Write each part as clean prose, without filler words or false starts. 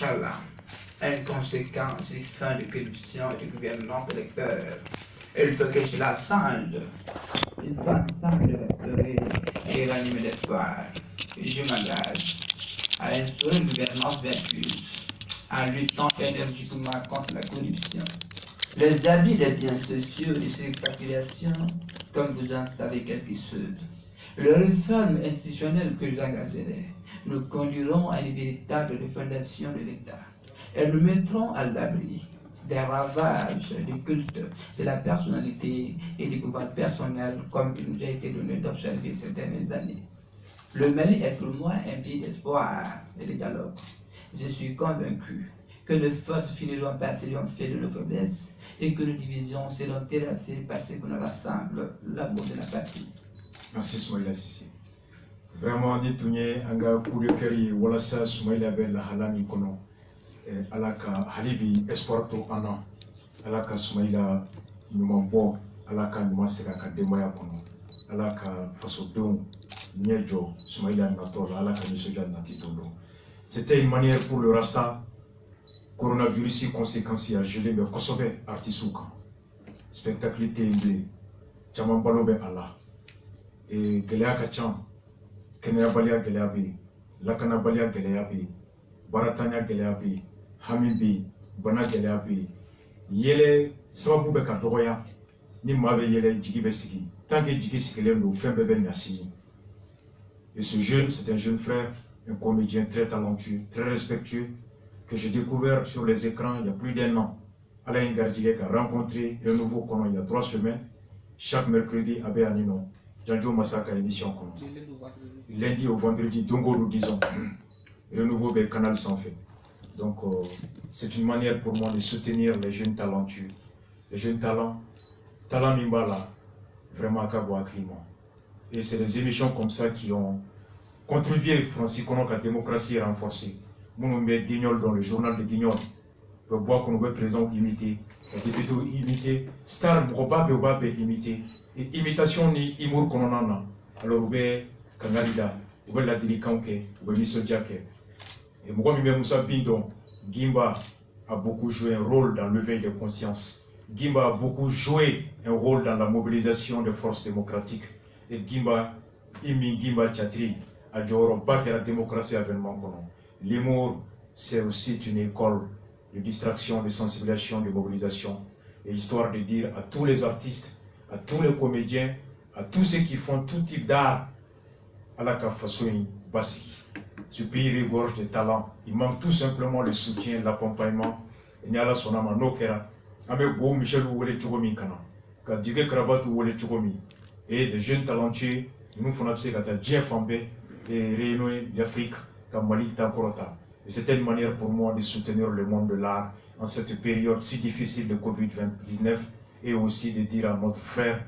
Inch'Allah, inconséquence des fins de corruption et de gouvernement électeur. Il faut que je la sente. Une femme semble restaurer et ranimer l'espoir. Je m'engage à instaurer une gouvernance vertueuse, en luttant énergiquement contre la corruption. Les abus des biens sociaux et des expatriations, comme vous en savez quelque-chose. Les réformes institutionnelles que j'engagerai nous conduiront à une véritable refondation de l'État. Elles nous mettront à l'abri des ravages du culte de la personnalité et du pouvoir personnel comme il nous a été donné d'observer ces dernières années. Le Mali est pour moi un pays d'espoir et de dialogue. Je suis convaincu que nos forces finiront par triompher de nos faiblesses et que nos divisions seront terrassées par ce qui nous rassemble, l'amour de la patrie. Merci Soumaïla Sissi. Vraiment, ni tunye anga coup de cœur yi wala sa Soumaïla ben la halami kono. Alaka halibi espoir to ana. Alaka Soumaïla numambo, alaka numaseka kademoya kono. Alaka faso don nyejo Soumaïla natol, alaka nisoja natitondo. C'était une manière pour le Rasta coronavirus y conséquences à gelé mais kosobe artisouka. Spectacle TMB. Chamambalo ben Allah. Et gɛlɛya ka ca kɛnɛyabaliya gɛlɛya bɛ yen lakanabaliya gɛlɛya bɛ yen baaratanya gɛlɛya bɛ yen hami bɛ yen bana gɛlɛya bɛ yen yɛlɛ sababu bɛ ka dɔgɔya ni maa bɛ yɛlɛ jigi bɛ sigi tant que jigi sigilen don fɛn bɛɛ bɛ ɲa sini. Et ce jeune, c'est un jeune frère, un comédien très talentueux, très respectueux, que j'ai découvert sur les écrans il y a plus d'1 an. Alain Gardilek a rencontré Renouveau Kono il y a 3 semaines, chaque mercredi à Béanino. Janjo Massaka émission comme lundi au vendredi, Dongo nous disons, Renouveau vers Canal sans fait. Donc c'est une manière pour moi de soutenir les jeunes talentueux, les jeunes talents Mimbala, vraiment à Kaboa Climat. Et c'est des émissions comme ça qui ont contribué, Francis Kono, à la démocratie est renforcée. Mon nom est Guignol dans le journal de Guignol. Le bois qu'on veut présent imité, le député imité, Star Mrobabe Obabe imité. Et imitation ni imour kononana alors ube kangalida ube la dilikanke ube misodiake et moi même Moussa Bindon Gimba a beaucoup joué un rôle dans l'éveil de conscience. Gimba a beaucoup joué un rôle dans la mobilisation des forces démocratiques et Gimba Gimba Tchatri a Djoro Bak la démocratie avènement kono. L'humour c'est aussi une école de distraction, de sensibilisation, de mobilisation et histoire de dire à tous les artistes, à tous les comédiens, à tous ceux qui font tout type d'art, à la Kafasoui Bassi. Ce pays regorge de talents. Il manque tout simplement le soutien, l'accompagnement. Et Niala Sonama Nokera, avec Go Michel Ouele Chugomi Kana, Kadige Kravat Ouele Chugomi, et des jeunes talentueux, nous faisons appelé Kata Jeff Fambé et Réunion d'Afrique, comme Mali Tankorota. Et c'était une manière pour moi de soutenir le monde de l'art en cette période si difficile de Covid-19. Et aussi de dire à notre frère,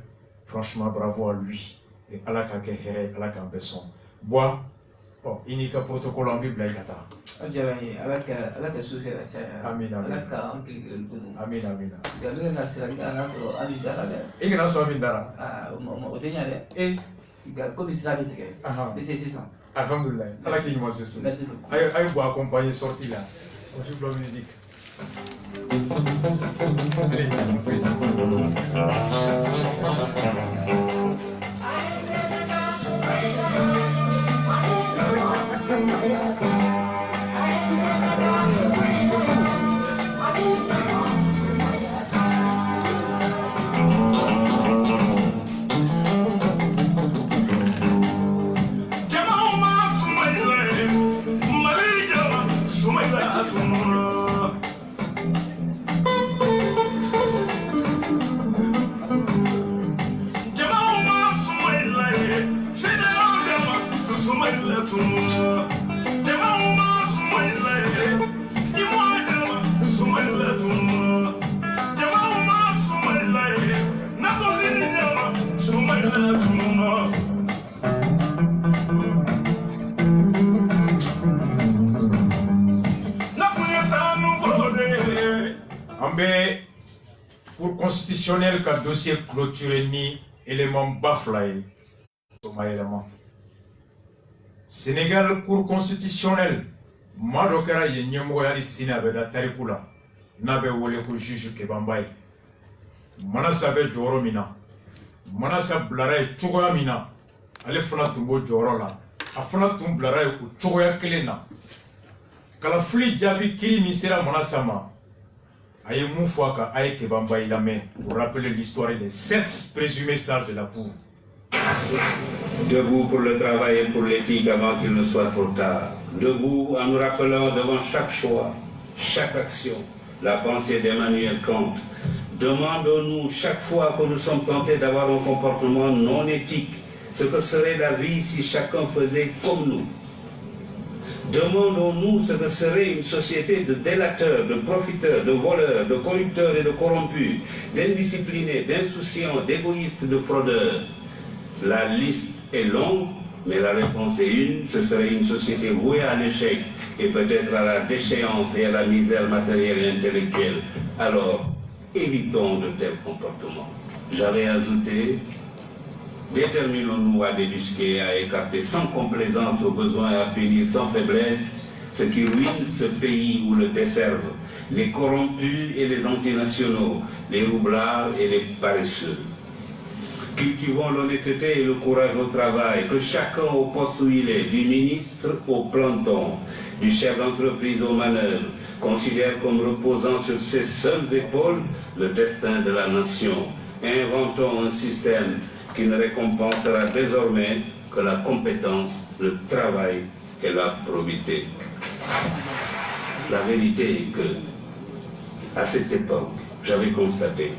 franchement, bravo à lui. Et à la Kakehere, à la Kambeson. Bois, il n'y a qu'un protocole en Bible, Aïkata. Amin, amin. Amin, amin. Et il y a un Amindara. Et Alhamdulillah. Allah qui nous assiste. Merci beaucoup. Aïe, bois accompagner sortie là. On joue la musique. Pour constitutionnel qu'un dossier clôturé ni élément baflaé. Sénégal, Cour constitutionnelle, Mado kera ye nyemgo yali sina be da tarikula na be wole ko juge Kebambaye manasa be joro mina manasa blara e chogoya mina ale fana tumbo joro la afana tum blara e ko chogoya kelena kala fuli jabi kiri ni sera manasa ma aye mun fo aka aye Kebambaye la main pour rappeler l'histoire des 7 présumés sages de la cour. Debout pour le travail et pour l'éthique avant qu'il ne soit trop tard. Debout en nous rappelant devant chaque choix, chaque action, la pensée d'Emmanuel Kant. Demandons-nous chaque fois que nous sommes tentés d'avoir un comportement non éthique, ce que serait la vie si chacun faisait comme nous. Demandons-nous ce que serait une société de délateurs, de profiteurs, de voleurs, de corrupteurs et de corrompus, d'indisciplinés, d'insouciants, d'égoïstes, de fraudeurs. La liste est longue, mais la réponse est une, ce serait une société vouée à l'échec et peut-être à la déchéance et à la misère matérielle et intellectuelle. Alors, évitons de tels comportements. J'avais ajouté, déterminons-nous à débusquer, à écarter sans complaisance aux besoins et à punir sans faiblesse ce qui ruine ce pays ou le desservent, les corrompus et les antinationaux, les roublards et les paresseux. Cultivons l'honnêteté et le courage au travail, que chacun au poste où il est, du ministre au planton, du chef d'entreprise aux manœuvres, considère comme reposant sur ses seules épaules le destin de la nation. Inventons un système qui ne récompensera désormais que la compétence, le travail et la probité. La vérité est que, à cette époque, j'avais constaté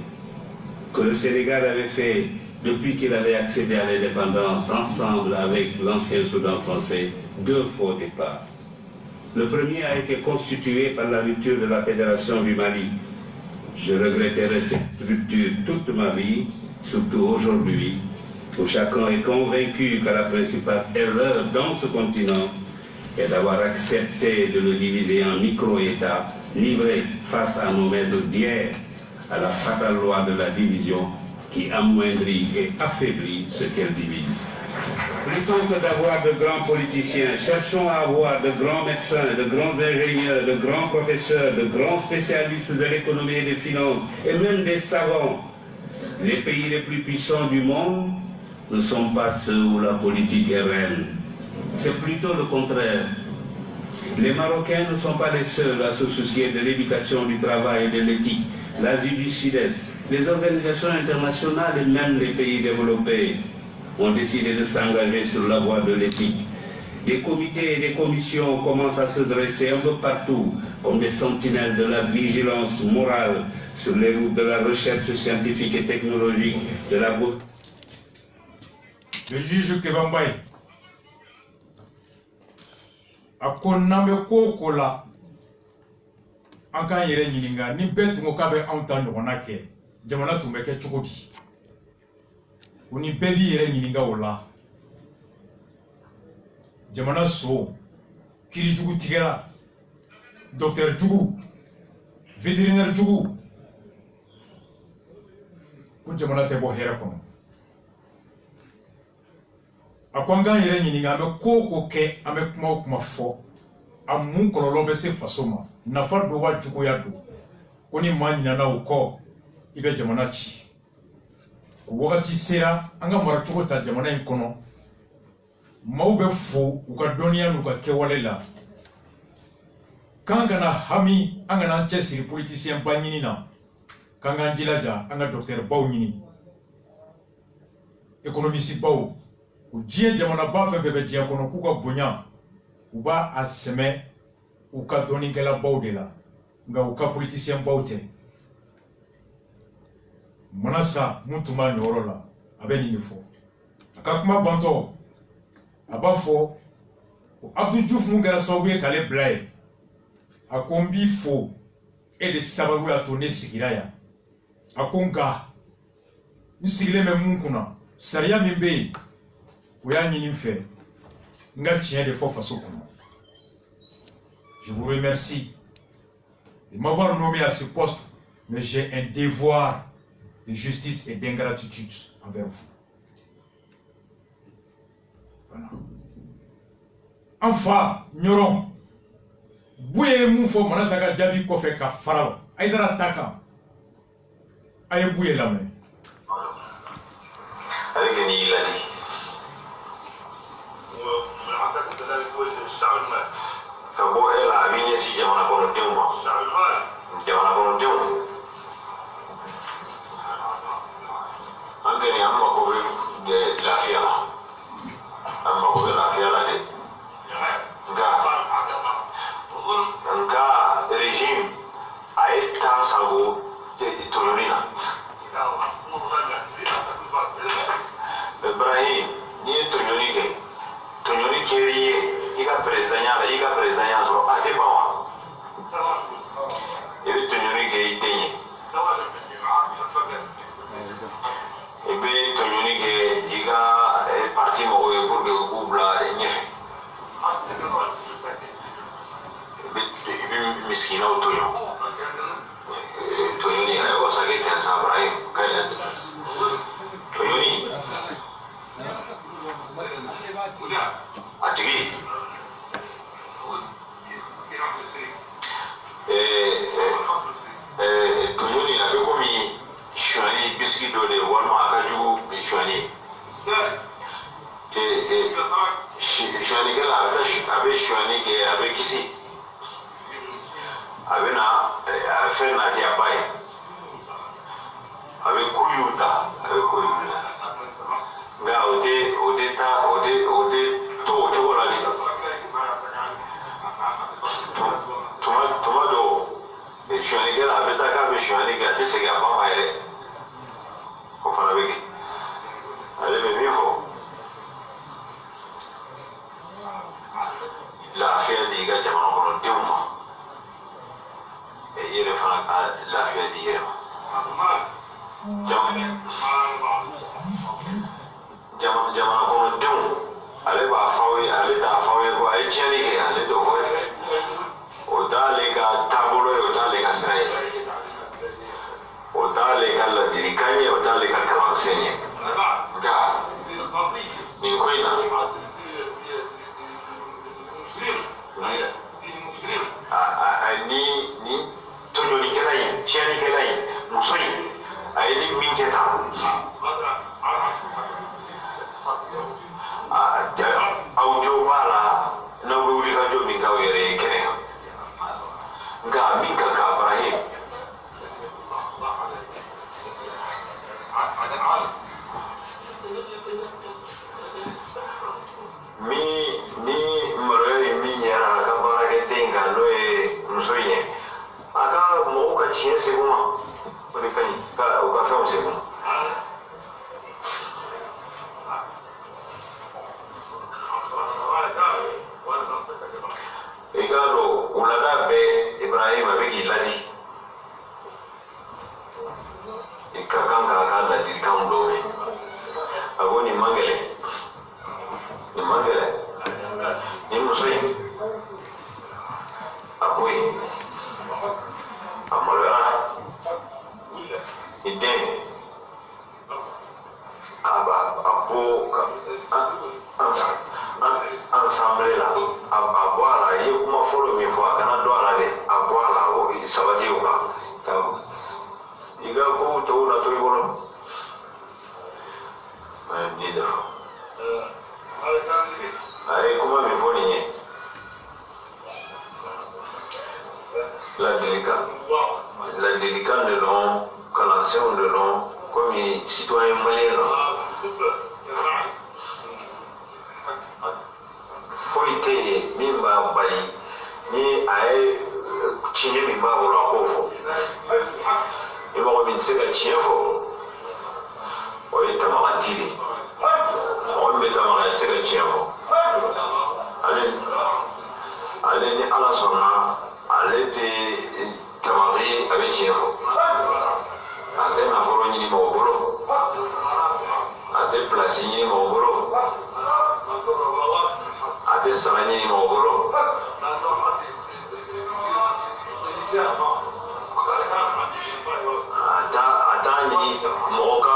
que le Sénégal avait fait, depuis qu'il avait accédé à l'indépendance, ensemble avec l'ancien Soudan français, 2 faux départs. Le premier a été constitué par la rupture de la Fédération du Mali. Je regretterai cette rupture toute ma vie, surtout aujourd'hui, où chacun est convaincu que la principale erreur dans ce continent est d'avoir accepté de le diviser en micro-États, livrés face à nos maîtres d'hier, à la fatale loi de la division qui amoindrit et affaiblit ce qu'elle divise. Plutôt que d'avoir de grands politiciens, cherchons à avoir de grands médecins, de grands ingénieurs, de grands professeurs, de grands spécialistes de l'économie et des finances, et même des savants. Les pays les plus puissants du monde ne sont pas ceux où la politique est reine. C'est plutôt le contraire. Les Marocains ne sont pas les seuls à se soucier de l'éducation, du travail et de l'éthique. L'Asie du Sud-Est, les organisations internationales et même les pays développés ont décidé de s'engager sur la voie de l'éthique. Des comités et des commissions commencent à se dresser un peu partout comme des sentinelles de la vigilance morale sur les routes de la recherche scientifique et technologique, de la beauté. Le juge Kebambaye a condamné Kokola en kan yere ñininga ni bɛɛ tun ko k'a bɛ anw ta ɲɔgɔnna kɛ jamana tun bɛ kɛ cogo di o ni bɛɛ b'i yɛrɛ ɲininga o la jamana so kiri jugu tigɛra docteur jugu vétérinaire jugu ko jamana tɛ bɔ hɛrɛ kɔnɔ a ko an k'an yɛrɛ ɲininga an bɛ ko o ko kɛ an bɛ kuma o kuma fɔ a mun kɔlɔlɔ bɛ se faso ma nafa dɔ b'a juguya don ko ni maa ɲinana o kɔ i bɛ jamana ci o wagati sera an ka maracogo ta jamana in kɔnɔ maaw bɛ fo u ka dɔnniya n'u ka kɛwale la k'an kana hami an kana an cɛsiri politisiyɛn ba ɲini na k'an k'an jilaja an ka docteur baw ɲini économiste baw u diɲɛ jamana ba fɛn fɛn bɛ diɲɛ kɔnɔ k'u ka bonya u b'a a sɛmɛ u ka dɔnnikɛla baw de la nka u ka politisiyɛn baw tɛ manasa mun tun b'a ɲɔyɔrɔ la a bɛ nin de fɔ a ka kuma bantɔ a b'a fɔ Abdou Diouf mun kɛra sababu ye k'ale bila ye a ko n b'i fo e de sababu y'a to ne sigira yan a ko nka n sigilen bɛ mun kunna sariya min bɛ yen o y'a ɲini n fɛ n ka tiɲɛ de fɔ faso kɔnɔ. Je vous remercie de m'avoir nommé à ce poste, mais j'ai un devoir de justice et d'ingratitude envers vous. Voilà. Enfin, Nyoron, Bouye Moufo, Manasaka Djabi Kofe ka Farao, Aïdara Taka, Aïe Bouye la main. Avec un il a dit. Kabo ela abinya si jamana kono teuma. Jamana kono teuma. Angani amma ko be lafiya. Amma ko be lafiya la de. Nga régime ay ta sago tolorina. Ibrahim ni tonyoni keriye ika président so ate bawa ebe tonyoni ke itenye ebe tonyoni ke ika parti mo pour que kubla nyefe ebe miskina otonyo tonyoni ayo sake tensa Ibrahim kaya tonyoni atigi tonyoni abe komi shwani biski do de walma akaju shwani shwani kala abe shwani ke abe kisi abe na afe na ti abai abe kuyuta nga ode to chola ni tomado shwani gala abeta ka be shwani ga tese ga ba maire ko fara begi ale be mifo la affaire di ga jama ko teuma e yere fana la affaire di yere jamana kono denw ale b'a f'aw ye ale t'a f'aw ye ko a ye tiɲɛni kɛ ale t'o fɔ dɛ o t'ale ka taabolo ye o t'ale ka sira ye o t'ale ka ladilikan ye o t'ale ka kalansen ye nka nin ko in na ni tɔɲɔlikɛla in tiɲɛnikɛla in muso in a ye ni min kɛ tan aw jo b'a la n'aw bɛ wuli ka jɔ min k'aw yɛrɛ ye kɛnɛ kan nka min ka kan Ibrahim ni mɔrɔ ye min yɛrɛ a ka baarakɛden kan n'o ye muso in ye a ka mɔgɔw ka tiɲɛ segu ma o de ka ɲi ka u ka fɛnw segu ma. I k'a dɔn wulada bɛɛ Ibrahim a bɛ k'i ladi i ka kan k'a ka ladilikanw dɔw mɛn a ko nin man gɛlɛn nin muso in a ko ye a maloyara i den a ko ensemble la a bɔ a la i ye kuma fɔlɔ min fɔ a kana dɔn a la dɛ a bɔ a la o sabati o kan i ka kow tɔw na to i bolo ni de fɔ a ye kuma min fɔ nin ye ladilikan de don kalansenw de don komi citoyen malien don foyi tɛ yen min b'a bali ni a ye tiɲɛ min b'a bolo a k'o fɔ ni mɔgɔ min tɛ se ka tiɲɛ fɔ o ye tamakanti de mɔgɔ min bɛ tamakan tɛ se ka tiɲɛ fɔ ale ni ala sɔnna ale tɛ tamaki a bɛ tiɲɛ fɔ a tɛ nafolo ɲini mɔgɔ bolo a tɛ pilasi ɲini mɔgɔ bolo a tɛ sara ɲini mɔgɔ bolo a t'a ɲini mɔgɔ ka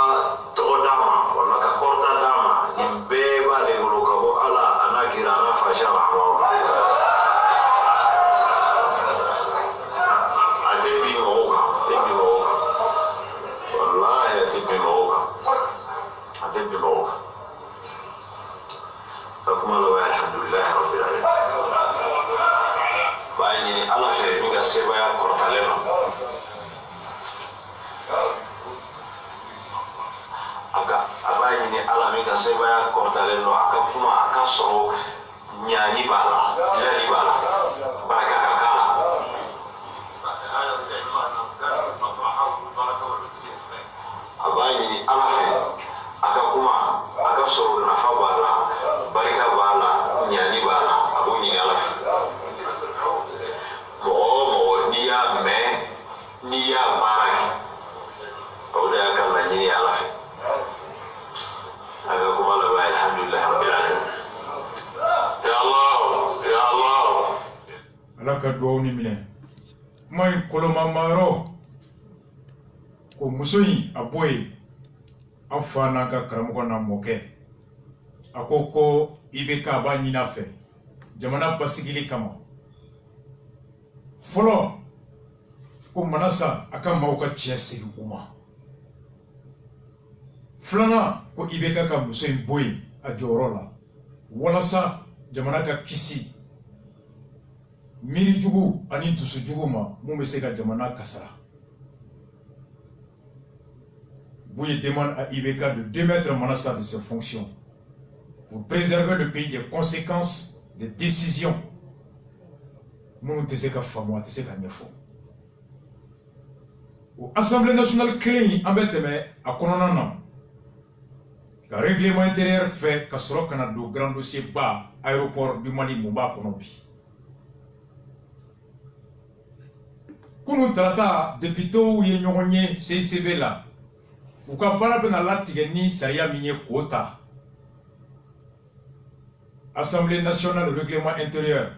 tɔgɔ d'a ma wala ka kɔrɔta d'a ma nin bɛɛ b'ale bolo ka bɔ ala a n'a kira a n'a fasiya ma sebaya kɔrɔtalen don a b'a ɲini ala min ka sebaya kɔrɔtalen don a ka kuma a ka sɔrɔ ɲaani b'a la dilanni b'a la baraka ka k'a la a b'a ɲini ala fɛ a ka kuma a ka sɔrɔ nafa b'a la barika b'a la ɲaani b'a la a b'o ɲini ala fɛ mɔgɔ o mɔgɔ n'i y'a mɛn n'i y'a baara kɛ o de y'a ka laɲini ye ala fɛ a ka kuma laban alhamdulilahi rabbil alamin ya Allah ala ka duwawu ni minɛ kuma in kolomamayɔrɔ ko muso in a bɔ yen an fa n'an ka karamɔgɔ n'a mɔkɛ a ko i bɛ k'a b'a ɲini a fɛ jamana basigili kama fɔlɔ ko manasa a ka maaw ka tiɲɛ segin u ma filanan ko i bɛ ka muso in bɔ yen a jɔyɔrɔ la walasa jamana ka kisi miiri jugu ani dusu jugu ma mun bɛ se ka jamana kasara. Bouye demande à IBK de démettre Manassa de ses fonctions pour préserver le pays des conséquences des décisions. Nous te se ka famu te se ka ɲɛfɔ. Au Assemblée nationale clé en bɛtɛmɛ a kɔnɔna na ka règlement intérieur fait ka sɔrɔ kana do grand dossier ba aéroport du Mali mun b'a kɔnɔ bi. Kunu tarata députés ye ɲɔgɔn ye CICB la u ka baara bɛna latigɛ ni sariya min ye k'o ta. Assemblée nationale règlement intérieur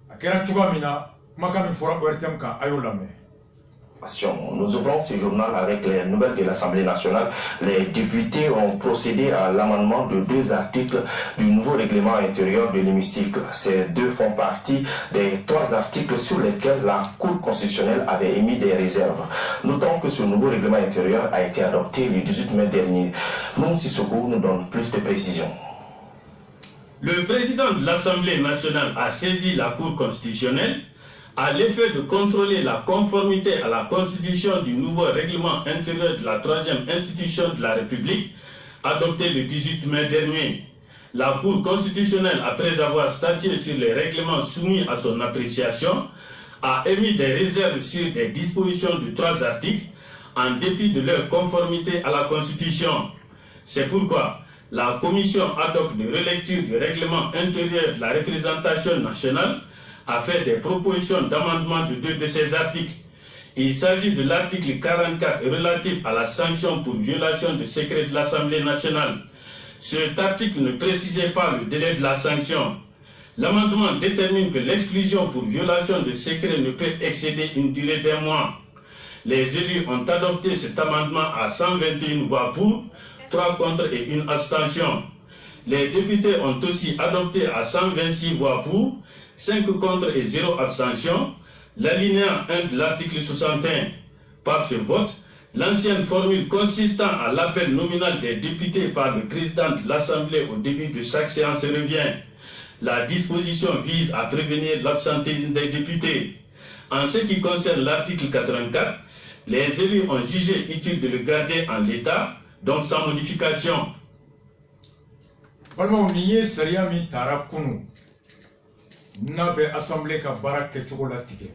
a kɛra cogoya min na kumakan min fɔra ORTM kan a y'o lamɛn. Nous ouvrons ce journal avec les nouvelles de l'Assemblée nationale. Les députés ont procédé à l'amendement de 2 articles du nouveau règlement intérieur de l'hémicycle. Ces 2 font partie des 3 articles sur lesquels la Cour constitutionnelle avait émis des réserves. Notons que ce nouveau règlement intérieur a été adopté le 18 mai dernier. Nous, Sissoko, nous donne plus de précisions. Le président de l'Assemblée nationale a saisi la Cour constitutionnelle à l'effet de contrôler la conformité à la constitution du nouveau règlement intérieur de la 3e institution de la République, adopté le 18 mai dernier. La Cour constitutionnelle, après avoir statué sur les règlements soumis à son appréciation, a émis des réserves sur des dispositions de 3 articles, en dépit de leur conformité à la Constitution. C'est pourquoi la commission ad hoc de relecture du règlement intérieur de la représentation nationale a fait des propositions d'amendement de 2 de ces articles. Il s'agit de l'article 44 relatif à la sanction pour violation de secret de l'Assemblée nationale. Cet article ne précisait pas le délai de la sanction. L'amendement détermine que l'exclusion pour violation de secret ne peut excéder une durée d'1 mois. Les élus ont adopté cet amendement à 121 voix pour, 3 contre et 1 abstention. Les députés ont aussi adopté à 126 voix pour, 5 contre et 0 abstention, l'alinéa 1 de l'article 61. Par ce vote, l'ancienne formule consistant à l'appel nominal des députés par le président de l'Assemblée au début de chaque séance revient. La disposition vise à prévenir l'absentéisme des députés. En ce qui concerne l'article 84, les élus ont jugé utile de le garder en l'état, donc sans modification. N'a bɛ assemblée ka baara kɛcogo la tigɛ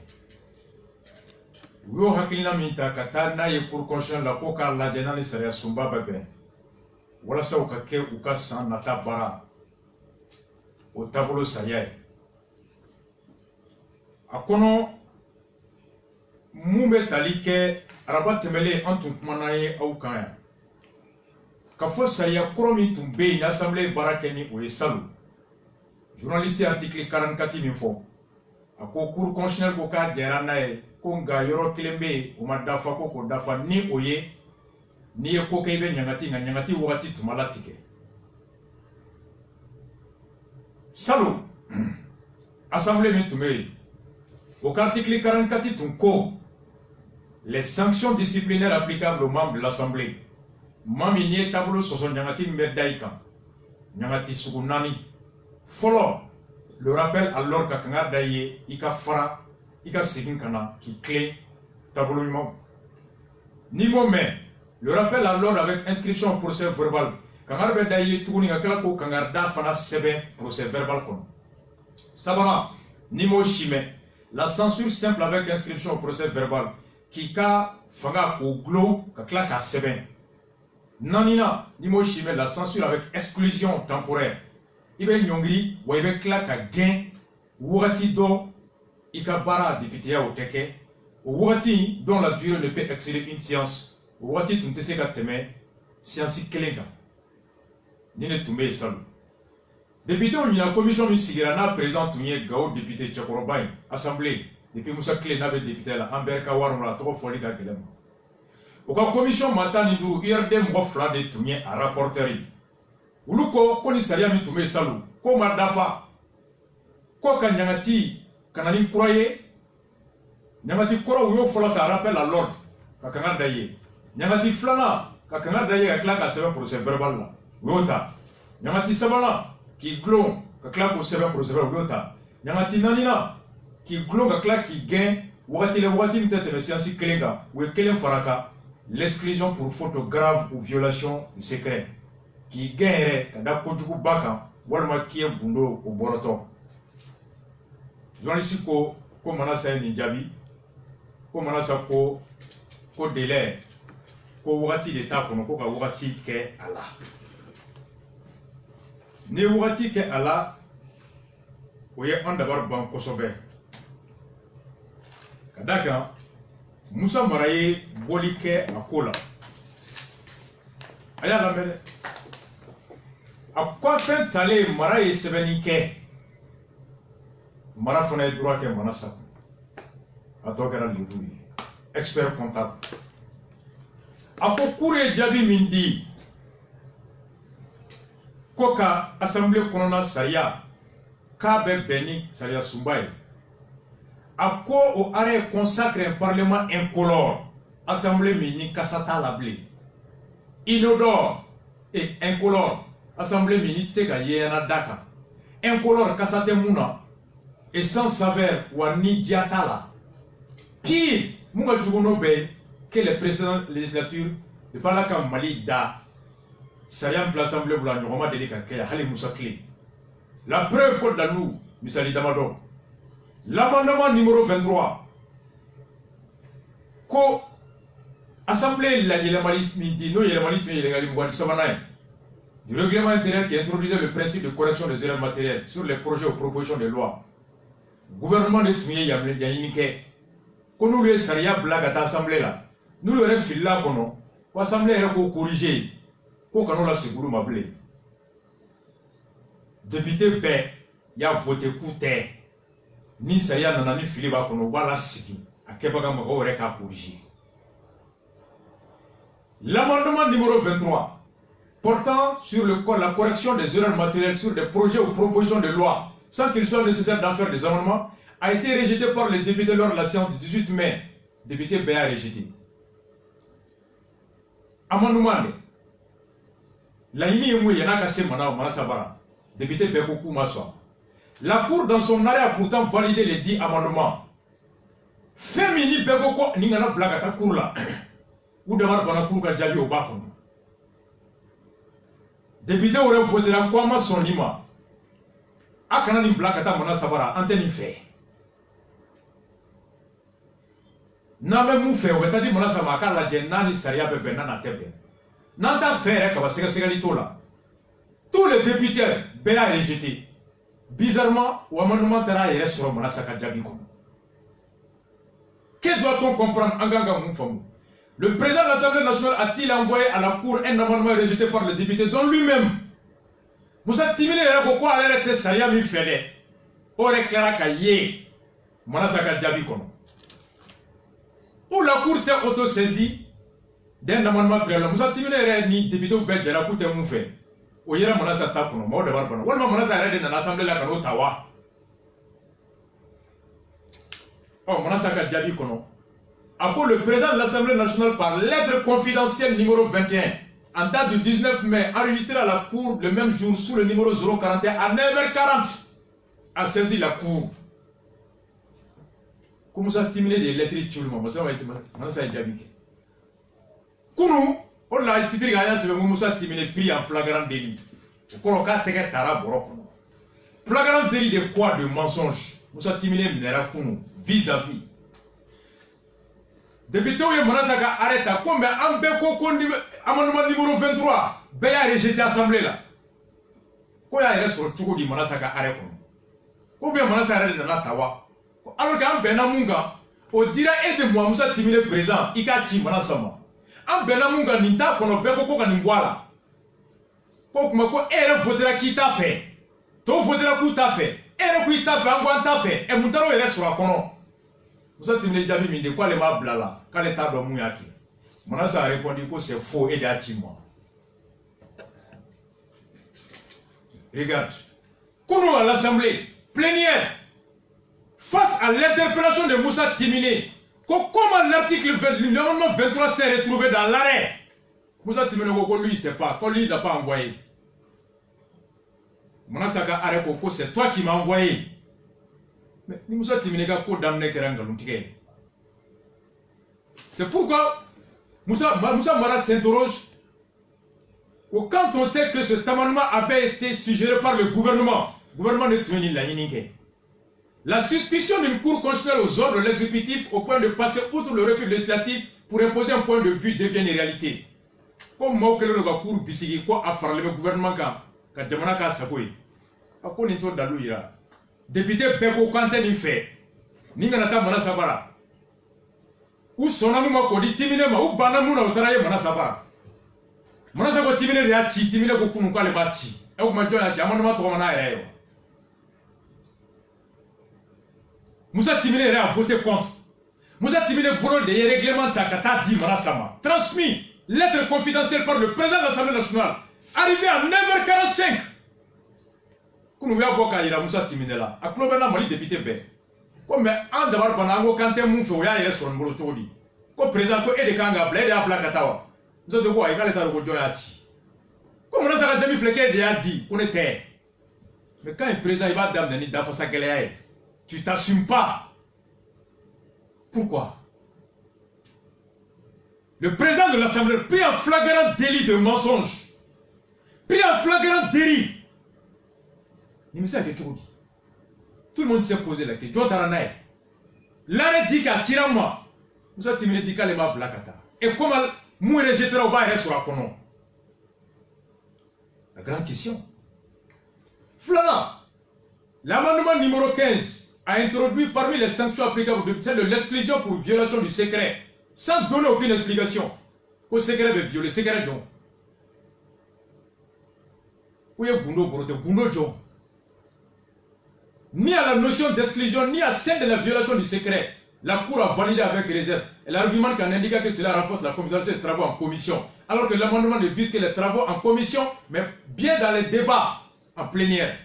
u y'o hakilina min ta ka taa n'a ye cour constitutionnelle la ko k'a lajɛ n'a ni sariya sunba bɛ bɛn walasa u ka kɛ u ka san nata baara o taabolo sariya ye a kɔnɔ mun bɛ tali kɛ araba tɛmɛlen an tun kumana ye aw kan yan ka fɔ sariya kɔrɔ min tun bɛ yen ni assemblée baara kɛ ni o ye salon. Journaliste article 44 min fɔ a ko cour constitutionnelle ko k'a jɛra n'a ye ko nka yɔrɔ kelen bɛ yen o ma dafa ko k'o dafa ni o ye n'i ye ko kɛ i bɛ ɲangati nka ɲangati wagati tun ma latigɛ salon assemblée min tun bɛ yen o article 44 tun ko les sanctions disciplinaires applicables aux membres de l'assemblée maa min n'i ye taabolo sɔsɔ ɲangati min bɛ da i kan ɲangati sugu 4. Follow le rappel alors que Kanga Daye, Ika Fara, il y a qui clé tableau. Niveau mais le rappel à l'ordre avec inscription au procès verbal. Quand on a d'ailleurs tourné à claque au Kangarda fana sebe procès verbal comme. Sabana niveau chimé la censure simple avec inscription au procès verbal qui ka fanga au glo ka claque à sebe. Nanina niveau chimé la censure avec exclusion temporaire. Ibe nyongri ou ibe claque à gain wati do ikabara député au teke. Wati dont la durée ne peut excéder une séance. Wati tu ne sais pas t'aimer séance kelenga. Ni ne tombé seul. Député on y a commission misigirana présent tu y gao député Tchakorobaï assemblée depuis Moussa Clé n'avait député la Amber Kawar la trop folie ka gelem. Au cas commission matani du IRD mofla de tu y a rapporteur. Uluko koni saria mi tombé seul. Ko madafa. Ko kanyangati kanani croyé. Nyamati kora uyo fola ka rappel à l'ordre ka kanga daye nyamati flana ka kanga daye ka klaka sebe procès verbal la yota nyamati sabala ki glon ka klaka ko sebe procès verbal yota nyamati nanina ki glon ka klaka ki gain wati le wati mtete me siansi kelenga ou kelen faraka l'exclusion pour faute grave ou violation du secret ki gain ka da ko jugu baka walma ki bundo o boroto journaliste ko manasa ni jabi ko manasa ko délai ko wati de ta kono ko ka wati ke ala ne wati ke ala o ye on d'abord ban kosobe kadaka Musa Maraye boli ke akola aya la mele a quoi fait aller Maraye sebeni ke mara fana droit ke manasa a to kɛra lebu ye expert comptable a ko cour ye jaabi min di ko ka assemblée kɔnɔna sariya k'a bɛ bɛn ni sariya sunba ye a ko o arrêt consacre un parlement incolore assemblée min ni kasa t'a la bilen inodore et incolore assemblée min ni tɛ se ka yeyana da kan incolore kasa tɛ mun na et sans saveur wa ni diya t'a la. Pire, Mouga Djougono Bey, que les précédentes législatures, de par la Kam Mali Da, Sariam l'Assemblée Boulan, Roma Delika Kaya, Hali Moussa Kli. La preuve contre la loup, Missali Damado. L'amendement numéro 23, ko Assemblée la Yelamali Midi, no Yelamali Tuyegali Mouan Samanay, du règlement intérieur qui introduisait le principe de correction des erreurs matérielles sur les projets ou propositions de loi. Gouvernement de Touye Yainike. Quand nous le saria blague à l'assemblée là, nous le refilons là qu'on l'assemblée est pour corriger, pour qu'on la sécurité m'appelle. Député B, il a voté coûté, ni saria n'en a ni filé bas qu'on va la siki, à Kebaga Mago à corriger. L'amendement numéro 23, portant sur la correction des erreurs matérielles sur des projets ou propositions de loi, sans qu'il soit nécessaire d'en faire des amendements, a été rejeté par les députés lors de la séance du 18 mai. Député B a rejeté. Amendement. La député B Koukou Maswa. La Cour, dans son arrêt, a pourtant validé les 10 amendements. Fémini Bekoko Ningana Blagata Cour là. Ou demande Bana Cour Kadjabi au Bakon. Député aurait voté la Kwama son lima. Akanani Blagata Mona Sabara, antenne fait. N'a même fait, on va dire mon asama la jenani saria bebe nana tebe. Nanta fait que va se là. Tous les députés Béa rejeté. Bizarrement, ou amendement tera et sur mon asaka djabiko. Que doit-on comprendre en ganga moufamou? Le président de l'Assemblée nationale a-t-il envoyé à la Cour un amendement rejeté par le député dont lui-même Moussa Timile et Rako a l'air de saria mi fede. Ore Clara Kaye. Mon asaka djabiko. Où la Cour s'est auto-saisie d'un amendement préalable. Moussa Timine ni député ou belge la Cour t'est moufé. Ou yera Monasa Tapuno, mort de Barbano. Ou Monasa arrêté dans l'Assemblée la Kano Tawa. Oh, Monasa Kadjabi Kono. Après le président de l'Assemblée nationale par lettre confidentielle numéro 21, en date du 19 mai, enregistré à la Cour le même jour sous le numéro 041 à 9h40, a saisi la Cour. Comment ça timide des lettres tout le monde, ça va être ça déjà vu. Kounou, on a titre gagnant, c'est Moussa timide pris en flagrant délit. Au colocat teke tara borok. Flagrant délit de quoi? De mensonge. Moussa timide n'era kounou vis-à-vis. Député ou Monasaka arrête à combien un béco amendement numéro 23 Béa rejeté l'Assemblée là. Quoi il reste sur le Tchouko di Monasaka arrête. Combien Monasaka arrête dans la Tawa. Alors qu'un Benamunga, on dirait aide-moi Moussa Timile présent, Ika Chi Monasama. Un Benamunga Ninta kono Beko Koka Ningwala. Pour que elle votera qui t'a fait. Toi votera qui t'a fait. Elle qui t'a fait, en t'a fait. Et Moutaro il reste sur la kono. Vous avez dit Jabi de quoi les m'a blala quand les tables mouyaki. Monasa a répondu que c'est faux et d'achimement. Regarde. Kounou à l'Assemblée, plénière, face à l'interpellation de Moussa Timine, comment l'article 23 s'est retrouvé dans l'arrêt. Moussa Timine, lui, il ne sait pas, quand lui, il n'a pas envoyé. Monasa a arrêté, c'est toi qui m'as envoyé. Mais Moussa Timinega ko damne keranga luntike. C'est pourquoi Moussa Mara s'interroge quand on sait que cet amendement avait été suggéré par le gouvernement de Tueni la Yinike. La suspicion d'une cour constitutionnelle aux ordres de l'exécutif au point de passer outre le refus législatif pour imposer un point de vue devient une réalité. Comme moi que le cour bisigi quoi a faire le gouvernement quand demanda ka sakoy. Ako ninto dalu ira. Député Beko Kante ni fait. Ni nata mana sabara. Ou sonamu ma kodi timine ma ou banamu na utaraye mana sabara. Mana sabo timine ria chi timine ko kunu kale ba chi. E ko ma joya chi amana ma to mana ya yo. Moussa Timine a voté contre. Moussa Timine boulot de règlement takata di mana sama. Transmis lettre confidentielle par le président de l'Assemblée nationale. Arrivé à 9h45. Kounou ya boka ira Moussa Timine la a klobena mali député be ko me an dabar banango kante mun fe ya yere son mbolo todi ko président ko ede kanga blede apla katawa nzo de ko ay kale taro ko joya chi ko mona saka demi fleke de ya di on était mais quand un président il va damner ni dafa sa geleya tu t'assumes pas. Pourquoi? Le président de l'Assemblée pris en flagrant délit de mensonge, pris en flagrant délit. Tout le monde s'est posé la question. L'arrêt dit qu'à Tirama, vous avez dit qu'à l'ema blakata. Et comment mourir rejeter au bas et sur la conon? La grande question. Flana, l'amendement numéro 15 a introduit parmi les sanctions applicables celle de l'exclusion pour violation du secret, sans donner aucune explication. Au secret de violer, secret de où est Gundo Borote, Gundo John? Ni à la notion d'exclusion, ni à celle de la violation du secret. La Cour a validé avec réserve. Et l'argument qui en indique que cela renforce la confidentialité des travaux en commission. Alors que l'amendement ne vise que les travaux en commission, mais bien dans les débats en plénière.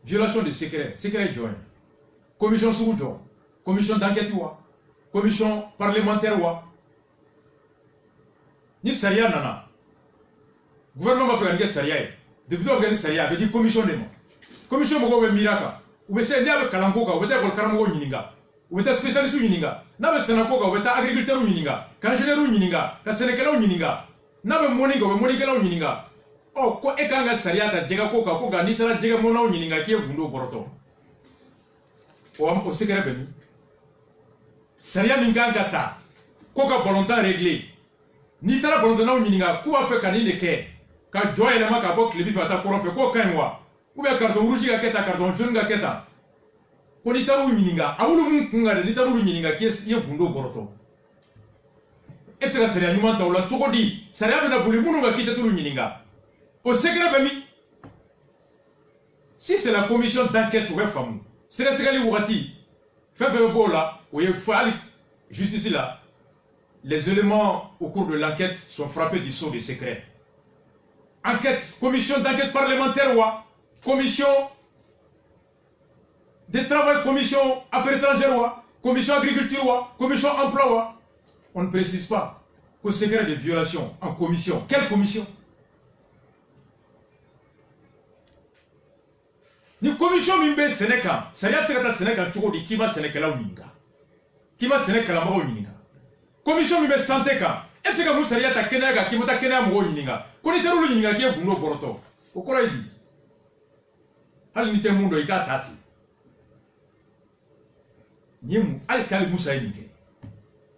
Violation du secret. Secret joint. Commission sous joint. Commission d'enquête ou commission parlementaire ou ni Saria nana. Gouvernement va faire un Saria. Depuis l'organisme Saria, avait dit commission de moi. Commission Mogo Miraka, ou bien c'est avec Kalangoka, ou bien avec Karamogo Yininga, ou bien spécialiste Yininga, n'a pas Senakoka, ou bien agriculteur Yininga, Kangelero Yininga, Kasenekala Yininga, n'a pas Moninga, ou Monikala Yininga. Oh, quoi est qu'un Sariata, Djegakoka, Koga, Nitra Djegamona Yininga, qui est Gundo Boroto. Au secret Bemi. Saria Minga Gata, Koka volontaire réglé. Nitra Bolotana Yininga, quoi fait Kanine Ke, quand Joy et la Makabok, les bifata pour faire quoi qu'un ou bien carton rouge ga keta carton jaune ga keta ko ni taru nyininga awulu mun kunga de ni taru nyininga ki ye bundo boroto e se la seria nyuma ta wala tokodi seria na buli munu ga kita turu nyininga au secret bami si c'est la commission d'enquête ou femme c'est la segali wati fait bola ou il faut aller juste ici là les éléments au cours de l'enquête sont frappés du sceau de secret. Enquête, commission d'enquête parlementaire ou commission de travail, commission affaires étrangères, commission agriculture, commission emploi. On ne précise pas qu'au secret de violation en commission. Quelle commission? Ni commission mimbe Sénégal, Sariya Sekata Sénégal Tchoko di Kima Sénégal Uninga. Kima Sénégal Maro Uninga. Commission mimbe santé ka. Est-ce que vous Sariya ta Kenaga, Kimota Kena Maro Uninga. Koniteru Uninga qui est Bundo Boroto. Au Koraïdi. Hal Nite Mundo Ika Tati. Niemu, Aliskali Moussa Uninga.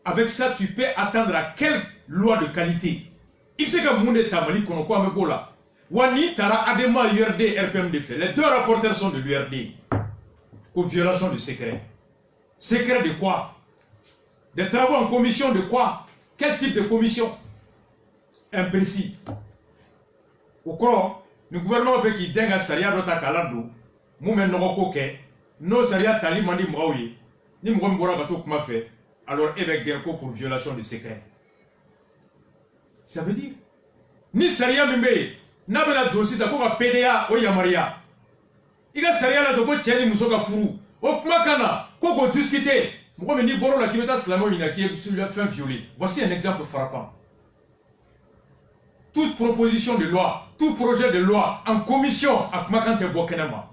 Avec ça, tu peux attendre à quelle loi de qualité. Il sait que Moundé Tamali Konoko Amebola. Wani Tara Adema URD RPM de fait. Les deux rapporteurs sont de l'URD. Aux violations de secret. Secret de quoi? Des travaux en commission de quoi? Quel type de commission? Imprécis. Au cours, le gouvernement fait qu'il dengue à Saria Dota Kalado. Moumen Noroko Ke. No Saria Tali Mandi Mraoui. Ni Mwambora Gato Kuma fait. Alors, évêque Gerko pour violation de secret. Ça veut dire, ni Saria Mimbe, Nabela dossier, ça va PDA, o Yamaria. Il y a Saria la Doko Tchani Mousoka Furu, o Kmakana, Koko discuter. Moi, je dis Boro la Kimeta Slamo qui est sur la fin violée. Voici un exemple frappant. Toute proposition de loi, tout projet de loi en commission à Kmakante Bokenama.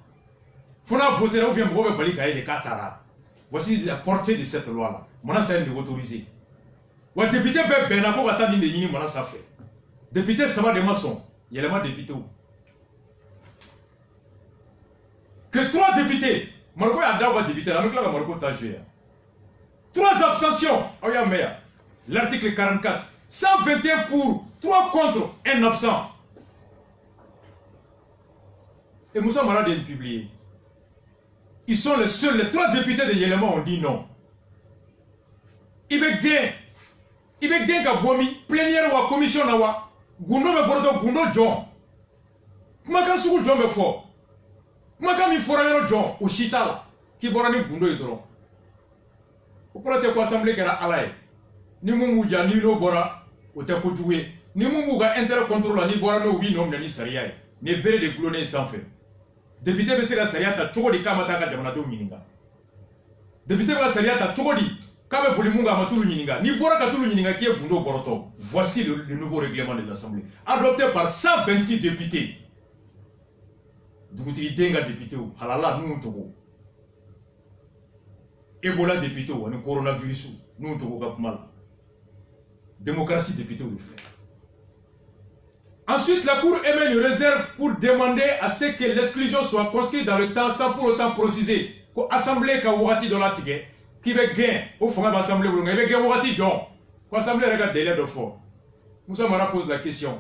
Fona voter ou bien Mrobe Balika et Katara. Voici la portée de cette loi-là. Maintenant, ça est autorisé. Ou député Benako Atani de Nini, maintenant ça fait. Député Sama de Masson, il y a les députés. Que 3 députés, Marco Adawa député, la Mekla Marco Tajé. 3 abstentions, l'article 44, 121 pour, 3 contre, 1 absent. Et Moussa Marade est publié. Ils sont les seuls, les 3 députés de Yéléma ont dit non. Il veut gagner ka bomi plénière ou commission na wa gundo me bordo gundo John kuma kan sugu John be fo kuma kan mi fora yoro John o shitala ki borani gundo yitoro o prote ko assemblée kera alaye ni mungu ja ni no bora o te ko juwe ni mungu ga intérêt contrôle ni bora no wi no ni sariya ne bere de cloner sans fait député be se ka sariya ta choko di kamata ka jamana do mininga député be sariya ta choko di Kabe Polimunga Matulu Nininga, ni Bora Katulu Nininga qui est Bundo Boroto. Voici le nouveau règlement de l'Assemblée. Adopté par 126 députés. Dougouti Denga député ou Halala nous Togo. Ebola député ou le coronavirus nous Togo Gapmal. Démocratie député ou le frère. Ensuite, la Cour émet une réserve pour demander à ce que l'exclusion soit conscrite dans le temps sans pour autant préciser que l'Assemblée Kawati de la Tigre qui veut gagner au fond de l'Assemblée, il veut gagner au Wati John. L'Assemblée regarde délai de fort. Moussa Mara pose la question.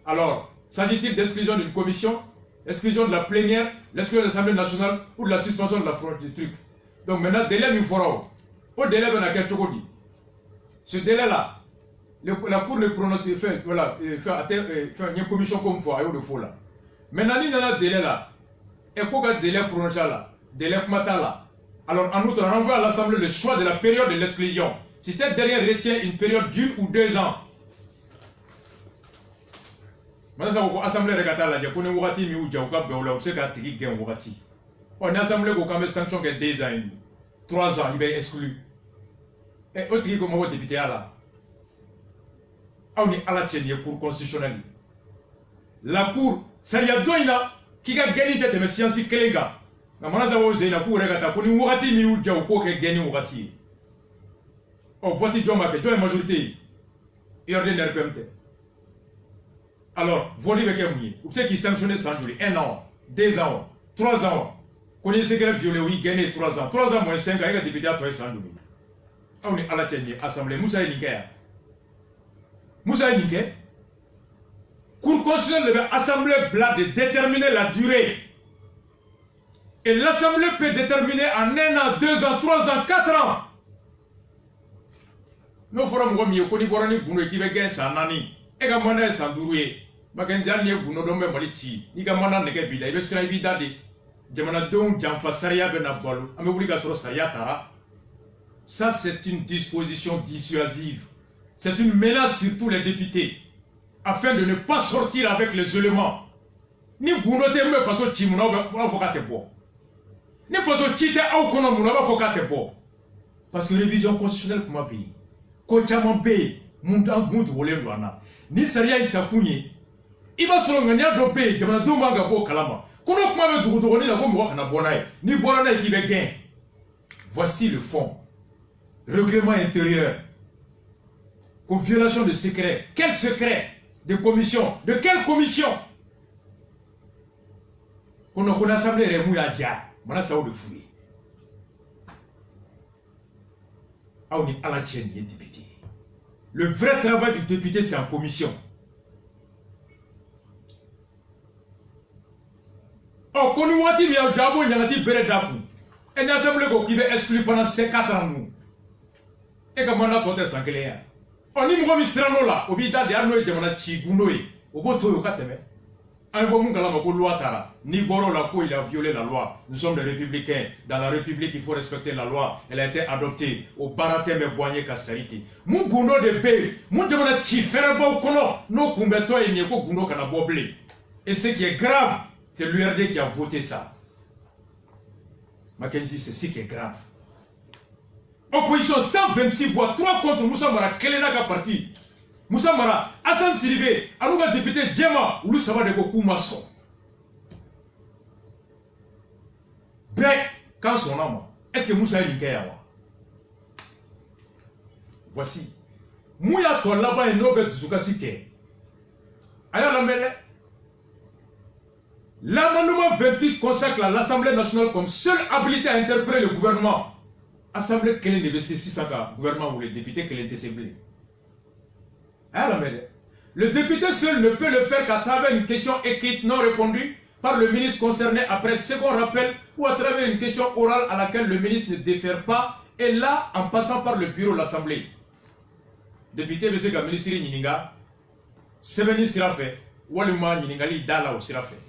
Alors, s'agit-il d'exclusion d'une commission, exclusion de la plénière, l'exclusion de l'Assemblée nationale ou de la suspension de la fraude du truc? Donc maintenant, délai nous fera. Au délai, on a quelque chose dit. Ce délai-là, la Cour ne prononce, fait une commission comme fois, il faut là. Maintenant, il y a un délai là. Et pourquoi délai prononcé là? Délai matin là. Alors, en outre, on renvoie à l'Assemblée le choix de la période de l'exclusion. Si cette dernière retient une période d'1 ou 2 ans. Maintenant, l'Assemblée regarde là, il y a un Wati mi ou Djaouka Beola, on sait qu'il y a un Tigui Wati. On a l'Assemblée qui a une sanction qui est 2 ans, 3 ans, il va exclu. Et autre qui comme député là. On est à la chaîne, Cour constitutionnelle. La Cour, ça y a 2 ans, qui a gagné tête, mais science Kelenga. Na manaza woze na ku regata ko ni wakati mi uja ko ke geni wakati o voti joma ke do majorité URD RPMT. Alors voli be ke mouye ou c'est qui sanctionné sans durée 1 an 2 ans 3 ans connaissez que violé oui gagner 3 ans 3 ans moins 5 ans il a député à toi sans durée on est à la tête assemblée Moussa Elinke Cour constitutionnelle de assemblée bla de déterminer la durée. Et l'Assemblée peut déterminer en 1 an, 2 ans, 3 ans, 4 ans. Nous ferons un mieux qu'on y voit un boulot qui va gagner sa nani. Et quand on a un doué, Mackenzie a boulot dans le malici. Ni quand on a un nebila, il veut se révider. Jamana donc, Jamfa Saria Benabolo, Améboulika sur Sayatara. Ça, c'est une disposition dissuasive. C'est une menace sur tous les députés. Afin de ne pas sortir avec les éléments. Ni Gounote me façon Chimuna, on va voir tes bois. Ne faisons pas au kono muna ba fokate bo parce que révision constitutionnelle kuma pays ko chama be munda gundu wole lwana ni sariya itakunye iba soro ngania do be jamana do manga bo kalama Voici le fond. Règlement intérieur. Pour violation de secret. Quel secret? De commission. De quelle commission? Qu'on a assemblé Remou Yadja. Maintenant, ça va le fouiller. On est à la tienne, député. Le vrai travail du député, c'est en commission. Oh, quand nous avons dit qu'il y a un diable, il y a un beret d'apou. Et nous avons dit qu'il va exclure pendant 4 ans. Et comment on a tout ça clair? On y m'a mis ça là. Au bida de Arnoï de Monachi, Gounoï. Au bout de Kateme. Un bon galama pour loi Tara. Ni Boro la peau, il a violé la loi. Nous sommes des républicains. Dans la République, il faut respecter la loi. Elle a été adoptée au Baratem et Boigné Castariti. Mon Gouno de B. Mon demande de faire un kono. Nos Kumbeto et Nieko Gouno Kana Boblé. Et ce qui est grave, c'est l'URD qui a voté ça. Mackenzie, c'est ce qui est grave. Opposition 126 voix, 3 contre Moussa Mara, Kelenaka parti. Moussa Mara, Hassan Sidibé, Alouga député Djema, Oulu Saba de Gokou Masson. Bec, quand son nom, est-ce que Moussa est Linkayawa? Voici. Mouya toi là-bas et Nobel Tsukasike. Aya la mele. L'amendement 28 consacre l'Assemblée nationale comme seule habilité à interpeller le gouvernement. Assemblée quelle est négociée 600 gouvernement ou les députés quelle est ciblée. Le député seul ne peut le faire qu'à travers une question écrite non répondue par le ministre concerné après second rappel ou à travers une question orale à laquelle le ministre ne défère pas et là en passant par le bureau de l'Assemblée. Député M. ministre Nininga, Sebeni sera fait, Walima Niningali Dala ou sera fait.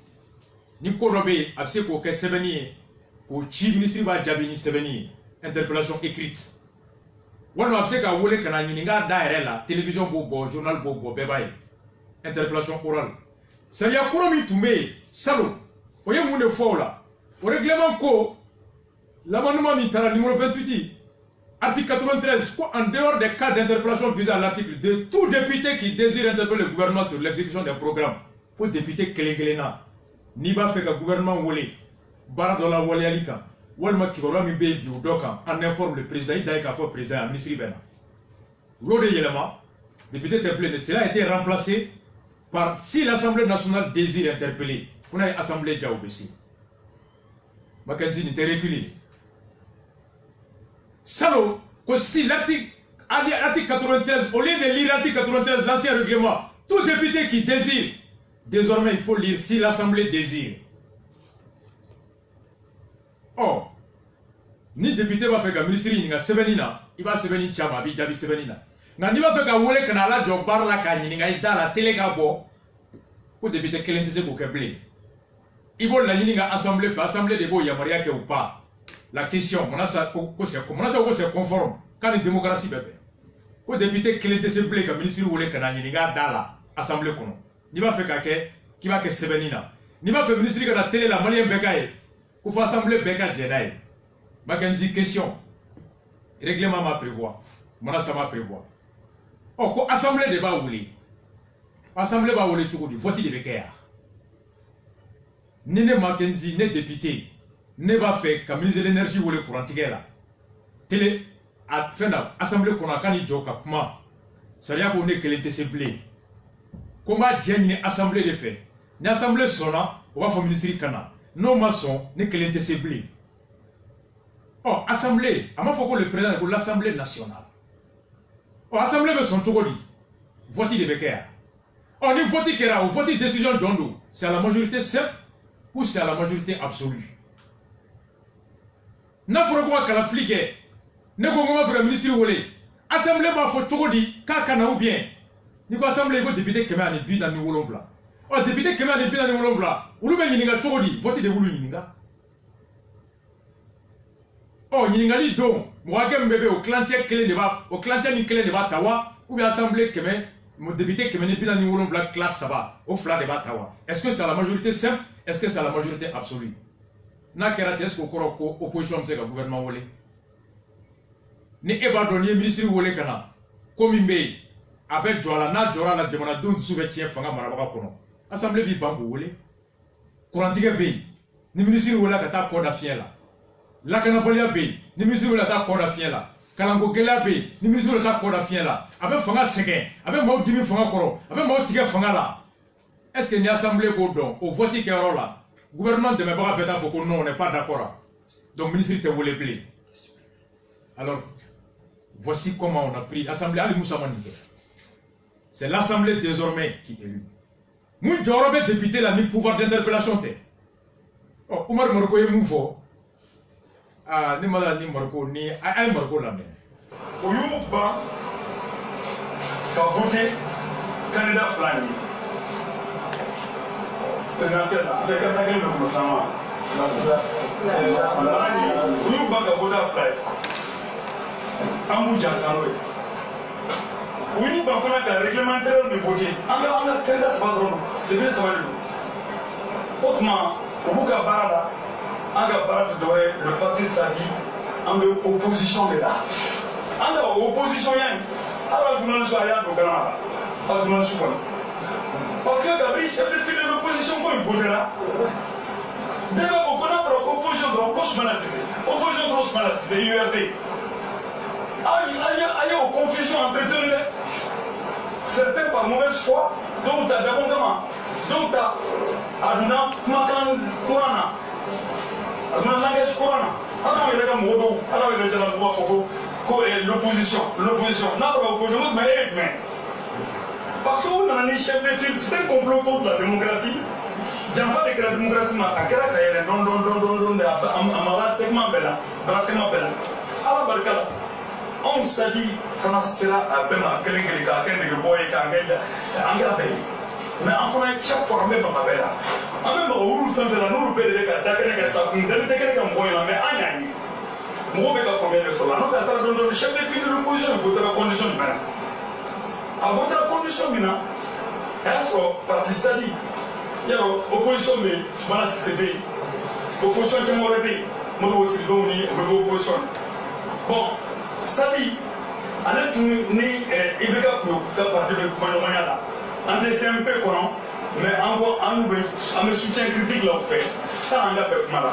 Ni Korobe, Abse Koke Sebeni, ou Chief ministre va Djabini Sebeni. Interpellation écrite. Wano abse ka wole kana nyininga daire la télévision bobo journal bobo bebay. Interpellation orale. Salia koromi tumé salo. Oye mune fola. Au règlement ko l'amendement mitara numéro 28 article 93 en dehors des cas d'interpellation visés à l'article 2 tout député qui désire interpeller le gouvernement sur l'exécution des programmes pour député Kelegelena ni ba fait que gouvernement wole baradola wole alika. Walma Kibora mi be doka en informe le président il a fait président à ministre Bena. Rode Yelema, député interpellé, cela a été remplacé par si l'Assemblée nationale désire interpeller, on a l'Assemblée Djaoubessi. Mackenzie n'était reculé. Salo, que si l'article 93, au lieu de lire l'article 93, l'ancien règlement, tout député qui désire, désormais il faut lire si l'Assemblée désire. Oh, ni député va faire que le ministre il va se venir chama, il va se venir. Ni va faire que wole kanala job bar la kani nga ida la télé gabo. Pour député kelenti se ko keble. Il va la ninga assemblée de bo ya maria ke ou pas. La question, on a ça c'est conforme quand la démocratie bébé. Pour député kelenti se ble que ministre wole kanani nga dala assemblée kono. Ni va faire que qui va que se venir. Ni va faire ministre que la télé la malien bekaye. Pour faire assembler Beka Djenaï. Mackenzie, question. Règlement m'a prévoit. Mon ça m'a prévoit. Oh, quoi, assemblée de Baouli. Assemblée Baouli, tout du vote de Beka. Nene Mackenzie, ne député, ne va faire comme ministre de l'énergie ou le courant là. Télé, à fin d'assemblée qu'on a cani joka, comment. Ça y a qu'on est qu'elle était ciblée. Comment Djenaï assemblée de fait. Une assemblée sonna, on va faire ministre Kana. Non maçon n'est qu'elle était ciblée. Oh, assemblée, à ma fois le président de l'Assemblée nationale. Oh, assemblée de son Togoli. Vote de Becker. Oh, ni vote qui est ou vote décision de Jondo. C'est à la majorité simple ou c'est à la majorité absolue. N'a pas quoi qu'à la flique. Ne pas faire le ministre Wole. Assemblée m'a fait Togoli, Kakana ou bien. Ni quoi assemblée, il député qui m'a un but dans le Wolof là. Oh, député qui m'a un but dans le Wolof là. Ou le Yininga Togoli, vote de Woulou Yininga. Oh, Yiningali donc, moi qui bébé au clantier clé de va, au clantier ni clé de va tawa, ou bien assemblée qui m'a, mon député qui m'a un but dans le Wolof là, classe ça va, au flat de va tawa. Est-ce que c'est à la majorité simple? Est-ce que c'est à la majorité absolue? N'a qu'à est-ce qu'on croit qu'opposition c'est le gouvernement Wole. Ni Ebadonier ministre Wole Kana, comme il met, avec Joala, na Joala, la demande d'un sous-vêtement fanga marabaka kono. Assemblée bi bango Wole. courantigɛ bɛ yen ni minisiri wele ka taa kɔ da fiɲɛ la lakanabaliya bɛ yen ni minisiri wele ka taa kɔ da fiɲɛ la kalanko gɛlɛya bɛ yen ni minisiri wele ka taa kɔ da fiɲɛ la a bɛ fanga sɛgɛn a bɛ maaw dimi fanga kɔrɔ a bɛ maaw tigɛ fanga la est-ce que ni assemblée k'o dɔn o vote kɛyɔrɔ la gouvernement dɛmɛbaga bɛɛ t'a fɔ ko non on n'est pas d'accord donc ministre tɛ wele bilen alors voici comment on a pris l'assemblée ali Moussa Maninke c'est l'assemblée désormais qui élu mun jɔyɔrɔ bɛ député la ni pouvoir d'interpellation tɛ ɔ Umar Mariko ye mun fɔ ne ma ni Mariko ni a ye Mariko lamɛn o y'u ban ka voter candidat fila ye présidentielle la a fɛ candidat kelen de tun bɛ filanan o y'u ban ka voter fila ye an b'u jansa n'o ye u y'u ban fana ka réglementaire de voter an ka candidat saba dɔrɔn député saba de don o tuma u b'u ka baara la an ka baara tɛ dɔwɛrɛ ye le parti c'est-à-dire an bɛ opposition de la an ka opposition ya in hali journaliste a y'a don galama la hali journaliste kɔnɔ parce que kabini chef de file de l'opposition ko in votera bɛɛ b'a fɔ ko n'a fɔra opposition dɔrɔn ko Soumana Cissé opposition dɔrɔn Soumana Cissé URD a ye o confusion entretenu dɛ certains par mauvaise foi donc ta dabɔ kama donc ta a donna kumakan kuran na a donna langage kuran na hali anw yɛrɛ ka mɔgɔ dɔw hali anw yɛrɛ jala b'a fɔ ko l'opposition n'a fɔra opposition ko jumɛn e ye jumɛn parce que u nana ni chef de file c'est un complot contre la démocratie janfa de kɛra démocratie ma a kɛra ka yɛlɛ dɔn de a ma ba segment bɛɛ la ala barika la anw sadi fana sera a bɛɛ ma kelen kelen k'a kɛ negebɔ ye k'a kɛ an k'a bɛɛ ye mais an fana chaque fois an bɛ baga bɛɛ la an bɛ baga wulu fɛn fɛn la n'olu bɛɛ de bɛ ka da kɛnɛ kɛ sa kun dali tɛ kɛnɛ kɛ mɔgɔ ɲɛna mais an y'a ye mɔgɔw bɛ ka faamuya de sɔrɔ la n'o tɛ a taara dɔɔni chef de file de l'opposition de votera condition jumɛn na a votera condition min na a y'a sɔrɔ parti sadi yarɔ opposition bɛ yen Soumana Cissé bɛ yen opposition caman wɛrɛ bɛ yen Modibo Sidibew ni o bɛ kɛ opposition bon sadi ale tun ni IBK kun ka parti bɛ kuma ɲɔgɔnya la an tɛ CMP kɔnɔ mais an bɛ soutien critique la o fɛ sanni an ka bɛn kuma la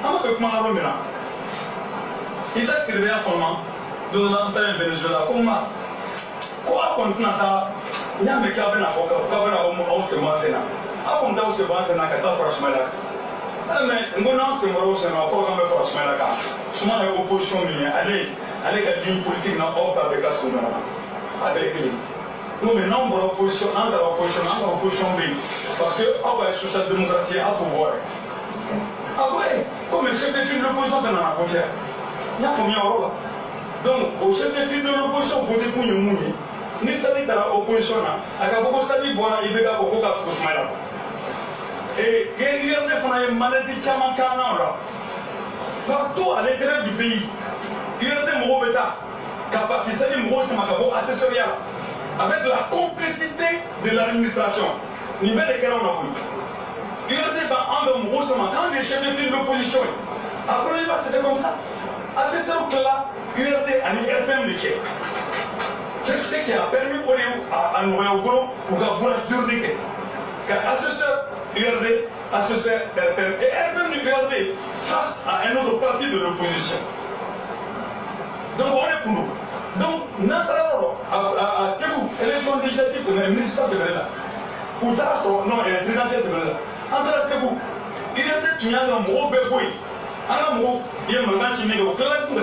an bɛ bɛn kuma la yɔrɔ min na Isaac Sidibe y'a fɔ n ma don dɔ la an taara Venezuela ko n ma ko aw kɔni tɛna taa n y'a mɛn k'a bɛna fɔ k'a bɛna aw sen bɔ an sen na aw kɔni t'aw sen bɔ an sen na ka taa fara Soumaïla kan mais n ko n'an sen bɔra o sen na o kɔrɔ k'an bɛ fara Soumaïla kan Soumana ye opposition min ye ale ka ligne politique na aw ta bɛɛ ka surun ɲɔgɔn na a bɛɛ ye kelen non mais n'anw bɔra opposition an taara opposition an ka opposition bɛ yen parce que aw b'a ye social démocrate ye aw t'o bɔ yɛrɛ a ko comme chef de file de l'opposition tɛ nana ko cɛ n y'a faamuya o yɔrɔ la donc o chef de file de l'opposition voté kun ye mun ye ni Sadi taara opposition na a ka fɔ ko Sadi bɔra IBK ko ka tugu Soumaïla et URD fana ye malaise caman k'an na o la partout à l'intérieur du pays URD mɔgɔw bɛ taa ka parti Sadi mɔgɔw sama ka bɔ assessoriat la avec la complicité de l'administration nin bɛɛ de kɛra o la koyi URD b'an bɛ mɔgɔw sama quand des chefs de file de l'opposition ye a kɔrɔ ba c'était comme ça assesseur tilala URD ani RPM de cɛ ce qui a permis au à nɔgɔya u bolo u ka bourrage d'urne kɛ ka assesseur URD assesseur RPM et RPM ni URD face à un autre parti de l'opposition donc on est pour nous donc n'an taara yɔrɔ a Segu élection législative tɛmɛ municipal tɛmɛnen la u taara sɔrɔ non présidentielle tɛmɛnen la an taara Segu URD tun y'a ka mɔgɔw bɛɛ bɔ yen an ka mɔgɔw ye mankan ci min kɛ o tilala tun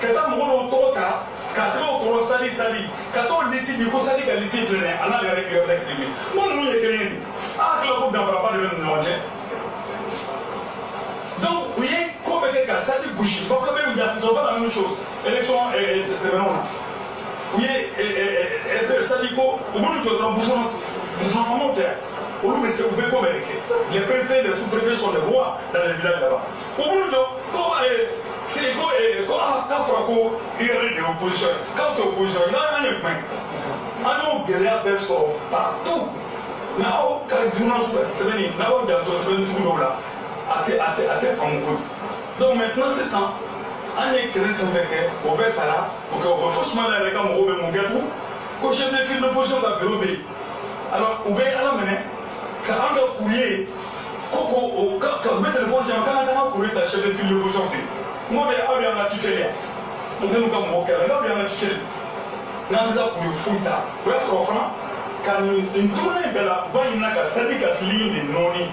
ka taa mɔgɔ dɔw tɔgɔ ta ka sɛbɛn o kɔrɔ Sadi ka t'o liste di ko Sadi ka liste filɛ nin ye a n'a yɛrɛ URD filmé n ko ninnu ye kelen ye de a hakili la ko danfaraba de bɛ u ni ɲɔgɔn cɛ donc u ye ko bɛɛ kɛ ka Sadi gosi Bafulabe y'u jaabi ils ont fait la même chose élection tɛmɛnenw na u ye Sadi ko u b'u jɔ dɔrɔn busɔnfamaw tɛ olu bɛ se u bɛ ko bɛɛ de kɛ les préfets les sous-préfets sont des rois dans les villages là-bas u b'u jɔ ko k'a fɔra ko URD de ye opposition ye k'aw tɛ opposition ye n'an ye jumɛn an y'o gɛlɛya bɛɛ sɔrɔ partout mais aw ka journaliste bɛ sɛbɛnni n'aw janto sɛbɛnni sugu dɔw la a tɛ faamu koyi donc maintenant sisan an ye kɛlɛ fɛn fɛn kɛ o bɛɛ taara o kɛ o bɛ fɔ Soumaïla yɛrɛ ka mɔgɔw bɛ mun kɛ tun ko chef de file d'opposition ka bureau bɛ yen alors u bɛ Ala minɛ ka an ka courrier Koko, quand le téléphone, j'ai un canard pour être chef de file aujourd'hui. Moi, je suis en tutelle. On est nous comme Moka, là, on est en tutelle. Nanda pour le foot, pour être franc, quand une tournée de la banque, il n'a qu'à sadi qu'à ligne de noni,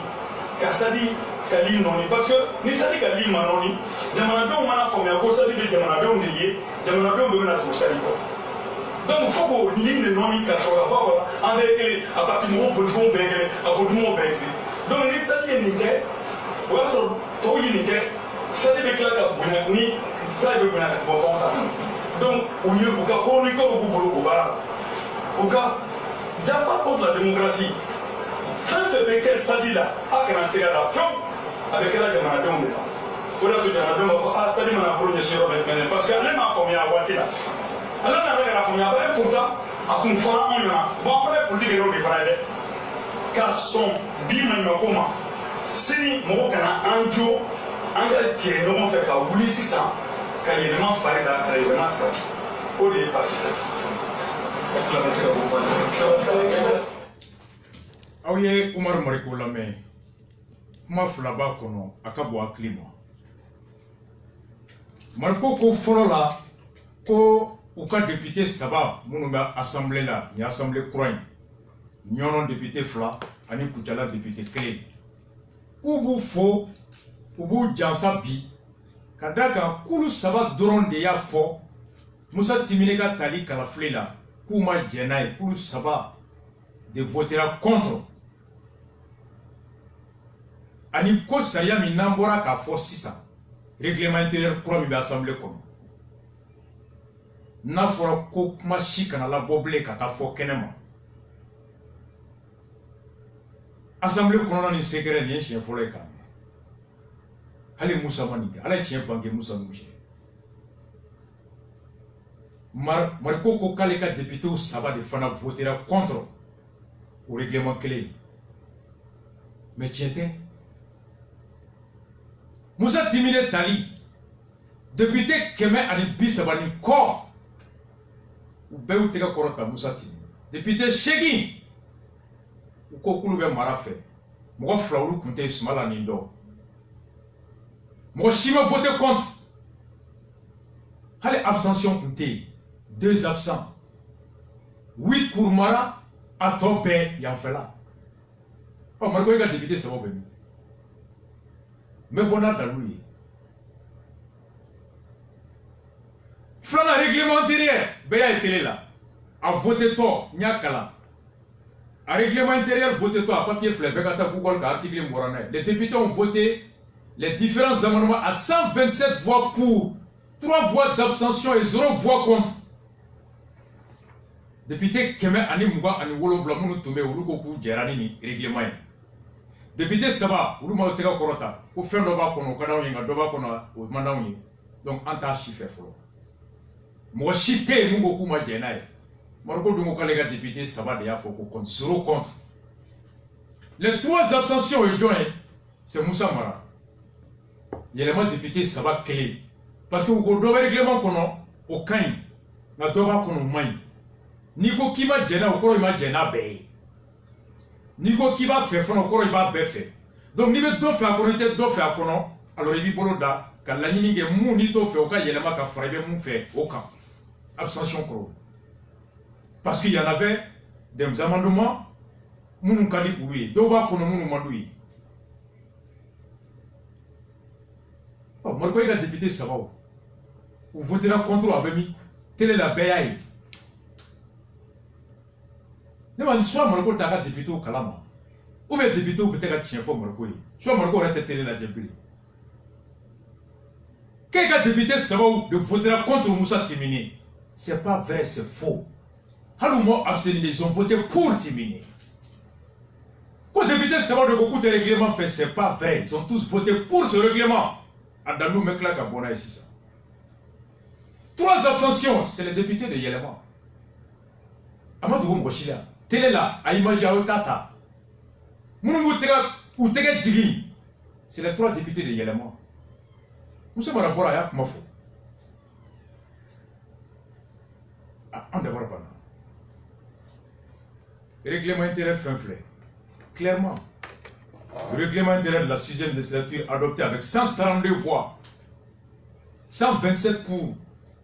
qu'à sadi qu'à ligne noni, parce que ni sadi qu'à ligne noni, Jamanado m'a formé à cause de Jamanado de lié, Jamanado de la sadi. Donc il faut qu'on ligne de noni qu'à soit là-bas, avec à partir du moment où on bègue, à bout du monde bègue. Donc ni sadi n'était, ou alors toi il n'était, sadi avec la cabine, ni taille de la cabine. Donc, on y est au cas où on est au bar. Au cas, Jaffa contre la démocratie. Fin de Béquet Sadi là, à commencer à la fin, avec la Jamanadon. Il faut que Jamanadon va Sadi m'a pour le chien parce qu'elle m'a formé à Watila. Elle n'a pas formé à Watila, pourtant, à Koufara, on a. Bon, après, pour dire que l'on est pas allé. Car son bim m'a comment. Si mon canard Anjo, engagé, nous on fait qu'à Ouli 600. Quand il y a vraiment fallu il y a vraiment parti. Au lieu de partir, Aouye Omar Mariko Lame, ma flaba kono akabo aklima. Mariko ko folo la ko uka député saba munuba assemblée la, ni assemblée croix. Nyonon député fla, ani kutala député clé. Kubu fo, ubu jansa bi. Kadaka kulu saba doron de ya fo Musa Timinega tali kalafle la kuma jenai kulu saba de votera contre ani ko saya mi nambora ka fo sisa règlement intérieur pour mi assemblée comme na fora ko kuma shikana la boble ka ta fo kenema assemblée kono ni secret ni chien fo le kan Allez Moussa Maniga, allez tiens banque Moussa Mouché. Marco Kokaleka député au Saba de Fana votera contre au règlement clé. Mais tiens, Moussa Timine Tali, député Kemé Anibi Sabani Kor, ou Beutega Korota Moussa Timine, député Chegi, ou Kokulube Marafé, moi Flaoulou Kunte Smala Nindo. Moi, je vais voter contre. Allez, abstention comptée. 2 absents. 8 pour Mara, à Tobé, il y a un fait là. Oh, Marco, il a député, ça va venir. Mais bon, à Daloui. Flan, le règlement intérieur, Béa était là. A voté toi, Nyakala. A règlement intérieur, voté toi, papier fleur, Begata Google, article Morané. Les députés ont voté les différents amendements à 127 voix pour, 3 voix d'abstention et 0 voix contre. Député Kemé Ani Mouba Ani Wolo Vlamounou Toumé Ouloukoku Djerani règlement. Député Saba, Oulouma Otega Korota, ou fin d'Oba Kono, Kadaouinga, Doba Kono, ou Mandaouni. Donc, Anta Chifé Folo. Moi, Chité Mougoku Madjenaï. Marco Doumokalega député Saba de Yafoko contre, 0 contre. Les 3 abstentions et joints, c'est Moussa Mara. Il y a les députés ça va clé parce que vous avez règlement au cain na doba kono mai niko kiba jena okoro ima jena be niko kiba fait fon okoro ima be fait donc ni be do fait akoro te do fait akono alors il bolo da ka la ni nge mu ni to fait oka yelema ka fara be mu fait aucun abstention koro parce qu'il y en avait des amendements munu kadi oui doba kono munu mandui. Marco est député Savao. Vous voterez contre Abemi. Telle est la BAI. Soit Marco est député au Kalama. Ou bien député au peut-être chien fort Marco. Soit Marco est télé la Djabili. Quel député Savao de voter contre Moussa Timini? C'est pas vrai, c'est faux. Halouma abstenu, ils ont voté pour Timini. Quand le député Savao de beaucoup de règlements fait, c'est pas vrai. Ils ont tous voté pour ce règlement. Adalou Mekla Kabona ici ça. 3 abstentions, c'est les députés de Yelema. Amadou Mboshila, télé là, à image à Otata. Moumboutega ou Tega Djigi, c'est les 3 députés de Yelema. Nous sommes à rapport à Yak Mafo. On d'abord pas. Règlement intérieur fin flé. Clairement. Le règlement intérieur de la 6e législature adopté avec 132 voix, 127 pour,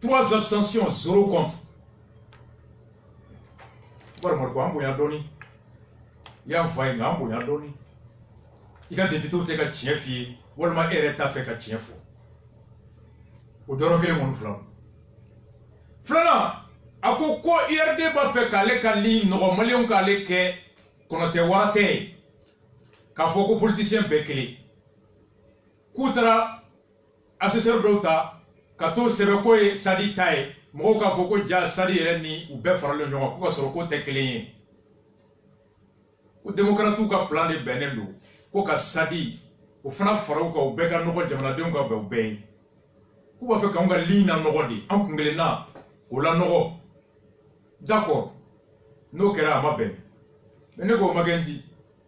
3 abstentions, 0 contre. Il y a un foyer, il y a il y a des députés qui ont été fiés, ou alors il y a des fait qui ont été au doroke le mon flam. Flana, ako ko IRD ba fait kale kali no malion kale ke kono te warate ka foko politicien bekeli. Kutara assesseur dota ka to sebe ko e sadi tay mo ka foko ja sadi reni u be faralo nyonga ko soro ko te kelin. O démocrate ka plan de benendo ko ka sadi o fana farao ka o be ka no jamana de ka be o be. Où va faire qu'on va ligne en ordi, en conglena, ou la noro. D'accord, nous kera ma ben. Mais ne go magenzi,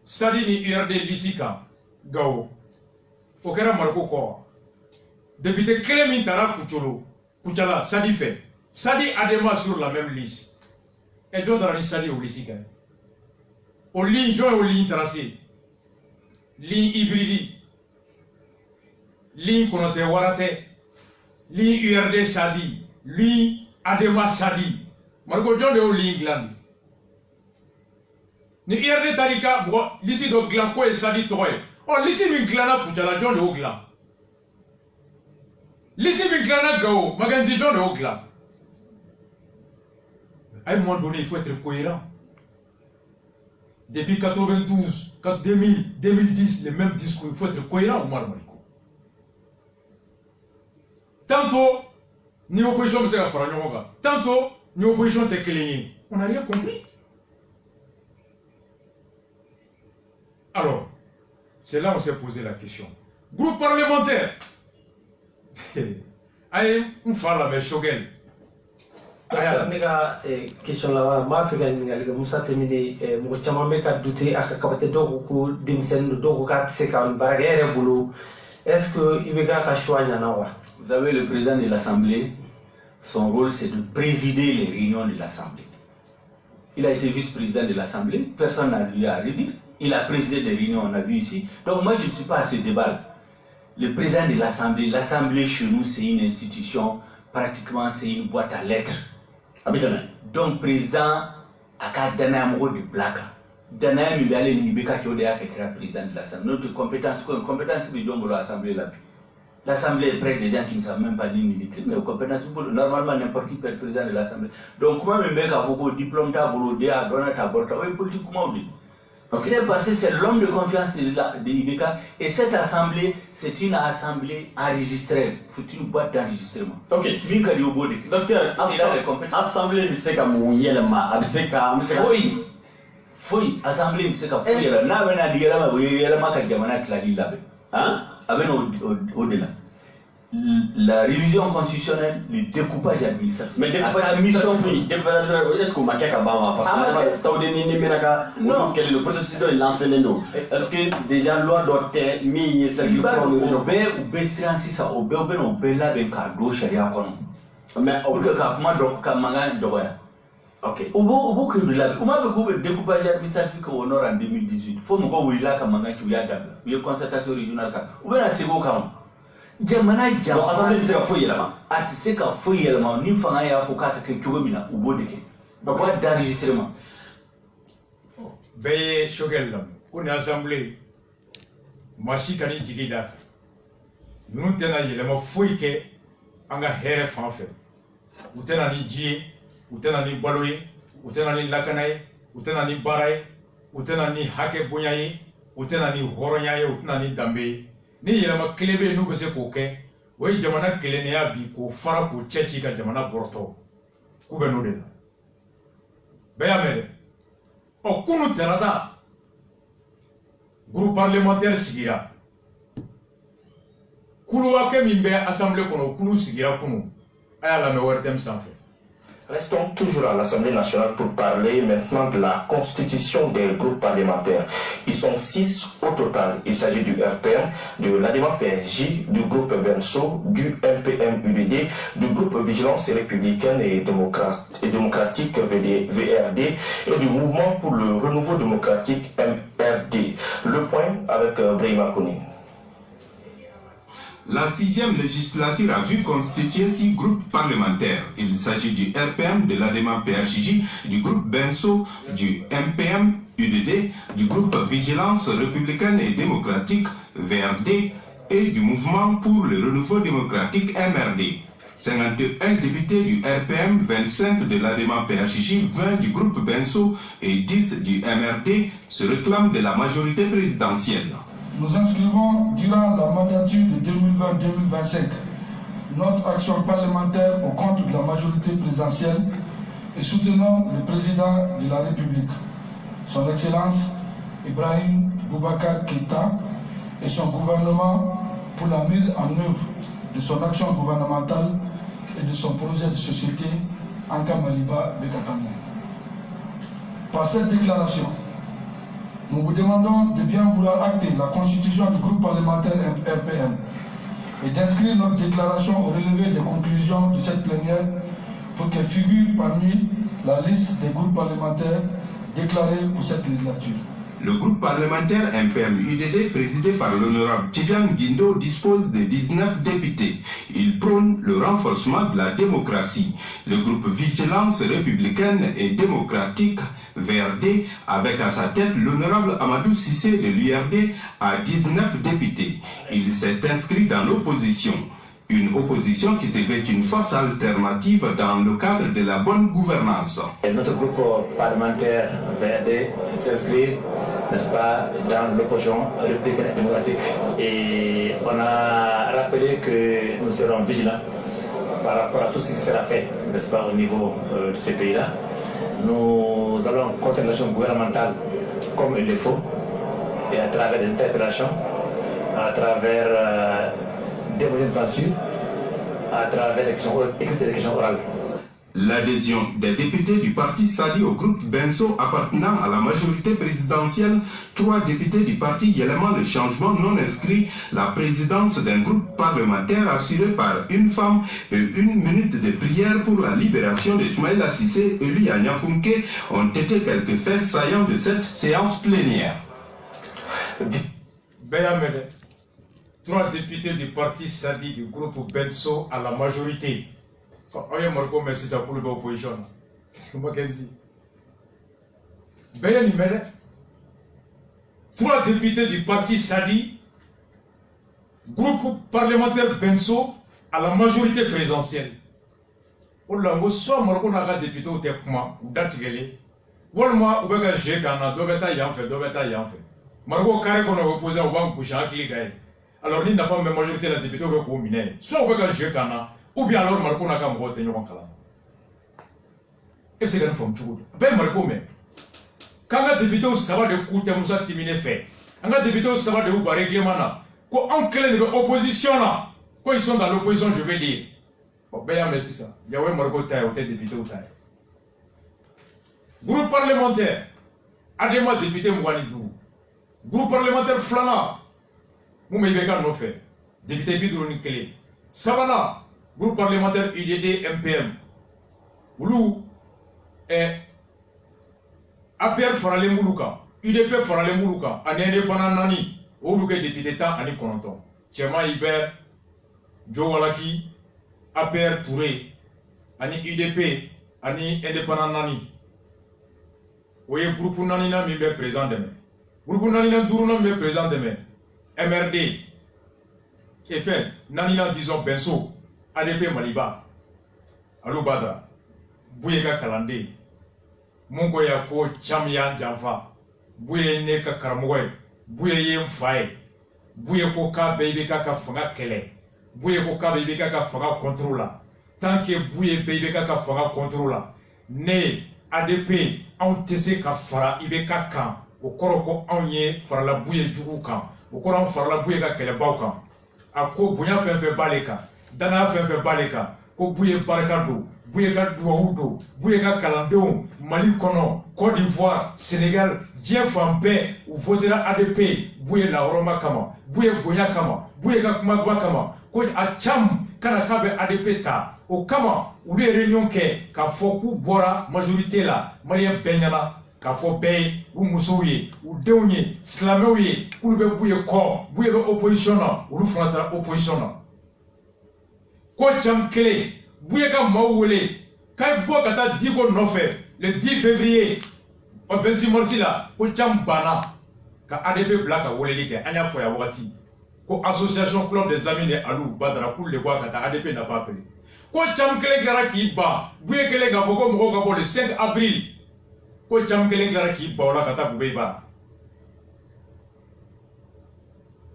sadi ni URD lisika, gao. O kera marco ko. Député Clément Tara Kucholo, Kuchala, sadi fait. Sadi adema sur la même liste. Et donc dans la sadi au lisika. Au ligne, joint au ligne tracé. Ligne hybride. Ligne qu'on a te warate. Li URD Sadi, li Adema Sadi. Marco John de Olingland. Ni URD Tarika, l'ici de Glanco et Sadi Toy. Oh, l'ici min Glana Pujala John de Ogla. L'ici min Glana Gao, Maganzi John de Ogla. À un moment donné, il faut être cohérent. Depuis 92, 2000, 2010, les mêmes discours, il faut être cohérent au Marmarico. Tantôt, ni opposition me sera faire tantôt, ni opposition te clénie. On n'a rien compris. Alors, c'est là où on s'est posé la question. Groupe parlementaire. Aïe, on fait la même chose. Amiga question là, ma fait gagner les Moussa Temini, Mouchama Meka douté à capter d'Oku, Dimsen, d'Oku, c'est quand barrière boulot. Est-ce que Ibega Kachouan Yanawa? Vous savez, le président de l'Assemblée, son rôle c'est de présider les réunions de l'Assemblée. Il a été vice-président de l'Assemblée, personne n'a lui à redire. Il a présidé des réunions, on a vu ici. Donc moi je ne suis pas à ce débat. Le président de l'Assemblée, l'Assemblée chez nous c'est une institution, pratiquement c'est une boîte à lettres. Donc président, à Kadana Moro de Blaka. Dana Mibale Nibeka Chodea qui est président de l'Assemblée. Notre compétence de l'Assemblée là. L'Assemblée est prête des gens qui ne savent même pas lire ni écrire, mais aux compétences, normalement n'importe qui peut être président de l'Assemblée. Donc, comment me mettre à beaucoup de diplômes, à donner à Borta, oui, politique, comment on dit? C'est parce que c'est l'homme de confiance de Ibeka, et cette Assemblée, c'est une Assemblée enregistrée, c'est une boîte d'enregistrement. Ok. Docteur, Assemblée, c'est comme Yelma, oui. Oui, Assemblée, c'est comme Yelma, au-delà. La révision constitutionnelle, le découpage administratif. Mais découpage administratif, est-ce qu'on m'a qu'à parce que non, quel est le processus de lancer les noms? Est-ce que déjà loi doit être mise sur le plan de l'Europe? Ou béstranci ça, ou béla ben cardo charia kono. Mais au lieu qu'à comment donc qu'à mangan d'oya. Ok. Au bout que de la, comment vous pouvez découpage administratif au nord en 2018? Faut nous voir où il a qu'à mangan tu y a d'abord. Il y a concertation régionale. Ou bien c'est beau quand jamana jama assemblée se ka foyi yɛlɛma a tɛ se ka foyi yɛlɛma ni fanga y'a fɔ k'a ka kɛ cogo min na u b'o de kɛ boîte d'enregistrement bɛɛ ye Choguel lamɛn ko nin assemblée maa si ka ni jigi da ninnu tɛna yɛlɛma foyi kɛ an ka hɛrɛ fan fɛ u tɛna ni ji ye u tɛna ni balo ye u tɛna ni lakana ye u tɛna ni baara ye u tɛna ni hakɛ bonya ye u tɛna ni hɔrɔnya ye u tɛna ni danbe ye ni yɛlɛma kelen bɛ yen n'u bɛ se k'o kɛ o ye jamana kelennenya bi k'o fara k'o cɛ ci ka jamana bɔrɔtɔ k'u bɛ n'o de la bɛɛ y'a mɛn dɛ ɔ kunu tɛnɛta groupe parlementaire sigira kulu hakɛ min bɛ assemblée kɔnɔ kulu sigira kunu a y'a lamɛn ORTM sanfɛ. Restons toujours à l'Assemblée nationale pour parler maintenant de la constitution des groupes parlementaires. Ils sont 6 au total. Il s'agit du RPM, de l'ADEMA PSG, du groupe Benso, du MPM-UDD, du groupe Vigilance républicaine et démocratique VRD et du mouvement pour le renouveau démocratique MRD. Le point avec Brahima Kouni. La 6e législature a vu constituer 6 groupes parlementaires. Il s'agit du RPM, de l'ADEMA PHJ, du groupe Benso, du MPM, UDD, du groupe Vigilance républicaine et démocratique, VRD, et du mouvement pour le renouveau démocratique, MRD. 51 députés du RPM, 25 de l'ADEMA PHJ, 20 du groupe Benso et 10 du MRD se réclament de la majorité présidentielle. Nous inscrivons durant la mandature de 2020-2025 notre action parlementaire au compte de la majorité présidentielle et soutenons le président de la République, son Excellence Ibrahim Boubacar Keïta et son gouvernement pour la mise en œuvre de son action gouvernementale et de son projet de société Anka Maliba Bekatami. Par cette déclaration, nous vous demandons de bien vouloir acter la constitution du groupe parlementaire RPM et d'inscrire notre déclaration au relevé des conclusions de cette plénière pour qu'elle figure parmi la liste des groupes parlementaires déclarés pour cette législature. Le groupe parlementaire MPM-UDD, présidé par l'honorable Tidjane Guindo, dispose de 19 députés. Il prône le renforcement de la démocratie. Le groupe Vigilance républicaine et démocratique, VRD, avec à sa tête l'honorable Amadou Sissé de l'URD, a 19 députés. Il s'est inscrit dans l'opposition. Une opposition qui s'est faite une force alternative dans le cadre de la bonne gouvernance. Notre groupe parlementaire VRD s'inscrit, n'est-ce pas, dans l'opposition républicaine et démocratique. Et on a rappelé que nous serons vigilants par rapport à tout ce qui sera fait, n'est-ce pas, au niveau de ce pays-là. Nous allons contre l'action gouvernementale comme il le faut, et à travers des interpellations, à travers des moyens de censure, à travers les questions orales. L'adhésion des députés du parti Sadi au groupe Benso appartenant à la majorité présidentielle, 3 députés du parti Yélément le Changement non inscrits, la présidence d'un groupe parlementaire assuré par une femme et 1 minute de prière pour la libération de Soumaïla Cissé et lui à Niafunke ont été quelques faits saillants de cette séance plénière. 3 députés du parti Sadi du groupe Benso à la majorité. Oye Marco, merci ça pour l'opposition. Comment qu'elle dit? Ben numéro 3 députés du parti Sadi, groupe parlementaire Benso à la majorité présidentielle. Pour l'ango soit Marco n'a pas député au Tekma ou d'Atigele. Walma ou bega Jekana, Dobeta Yanfe, Dobeta Yanfe. Marco carré qu'on a opposé au banc couchant à Kiligay. Alors, ni n'a pas même majorité de la députée au Miné. Soit on veut Jekana. Ou bien alors Marco n'a qu'à me voter en calam. Et c'est une forme de tout. Ben Marco, mais quand un député au savoir de coûter Moussa Timine fait, un député au savoir de où régler mana, quand on crée de l'opposition là, quand ils sont dans l'opposition, je vais dire. Ben merci ça. Yahweh Marco taille au député au taille. Groupe parlementaire, Adema député Mouanidou. Groupe parlementaire Flana, Moumeibeka non fait. Député Bidrouni Kélé. Savana. Groupe parlementaire UDD MPM. Oulou est APR Farale Moulouka, UDP Farale Moulouka, Anene Bananani, Oulouke député tant Ani Kononton. Tchema Iber, Joe Walaki, APR Touré, Ani UDP, Ani Indépendant Nani. Oye groupe Nanina Mimbe présent demain. Groupe Nanina Dourouna Mimbe présent demain. MRD. Et fait, Nanina disons Benso. ADP Maliba, Alubada, Bouyega Kalande, Mungoya ko Chamian Janfa, Bouye Neka Karmoy, Bouye Yem Faye, Bouye Koka Baby Kaka Fanga Kele, Bouye Koka Baby Kaka Fanga Controla, tant que Bouye Baby Kaka Fanga Controla, Ne ADP, on tese ka fara Ibeka Kan, au Koroko Anye, Farla Bouye Djoukan, au Koran Farla Bouye Kele Baukan, à ko Bouya Fefe Baleka. Dana Fefe Baleka, ko Bouye Barakado, Bouye Douaoudo, Bouye Kalandon, Mali Kono, Côte d'Ivoire, Sénégal, Dien Fampe, ou votera ADP, Bouye La Roma Kama, Bouye Boya Kama, Bouye Kumagwa Kama, Côte Acham, Kanakabe ADP Ta, au Kama, ou les réunions Ka Foku Bora, majorité là, Malien Benyana, k'a fɔ bɛɛ ye u musow ye u denw ye silamɛw ye k'olu bɛ b'u ye kɔ b'u ye bɛ opposition na olu fana taara opposition na ko jam kelen b'u ye ka maaw wele k'a ye bɔ ka taa Diko nɔfɛ le 10 février au 26 mars la ko jam banna ka ADP bila ka weleli kɛ an y'a fɔ yan wagati ko association club des amis de Alou Badara k'olu de bɔ ka taa ADP n'a pas appelé ko jam kelen kɛra k'i ban b'u ye kelen k'a fɔ ko mɔgɔw ka bɔ le 5 avril ko jam kelen kɛra k'i ban o la ka taa Bubey bara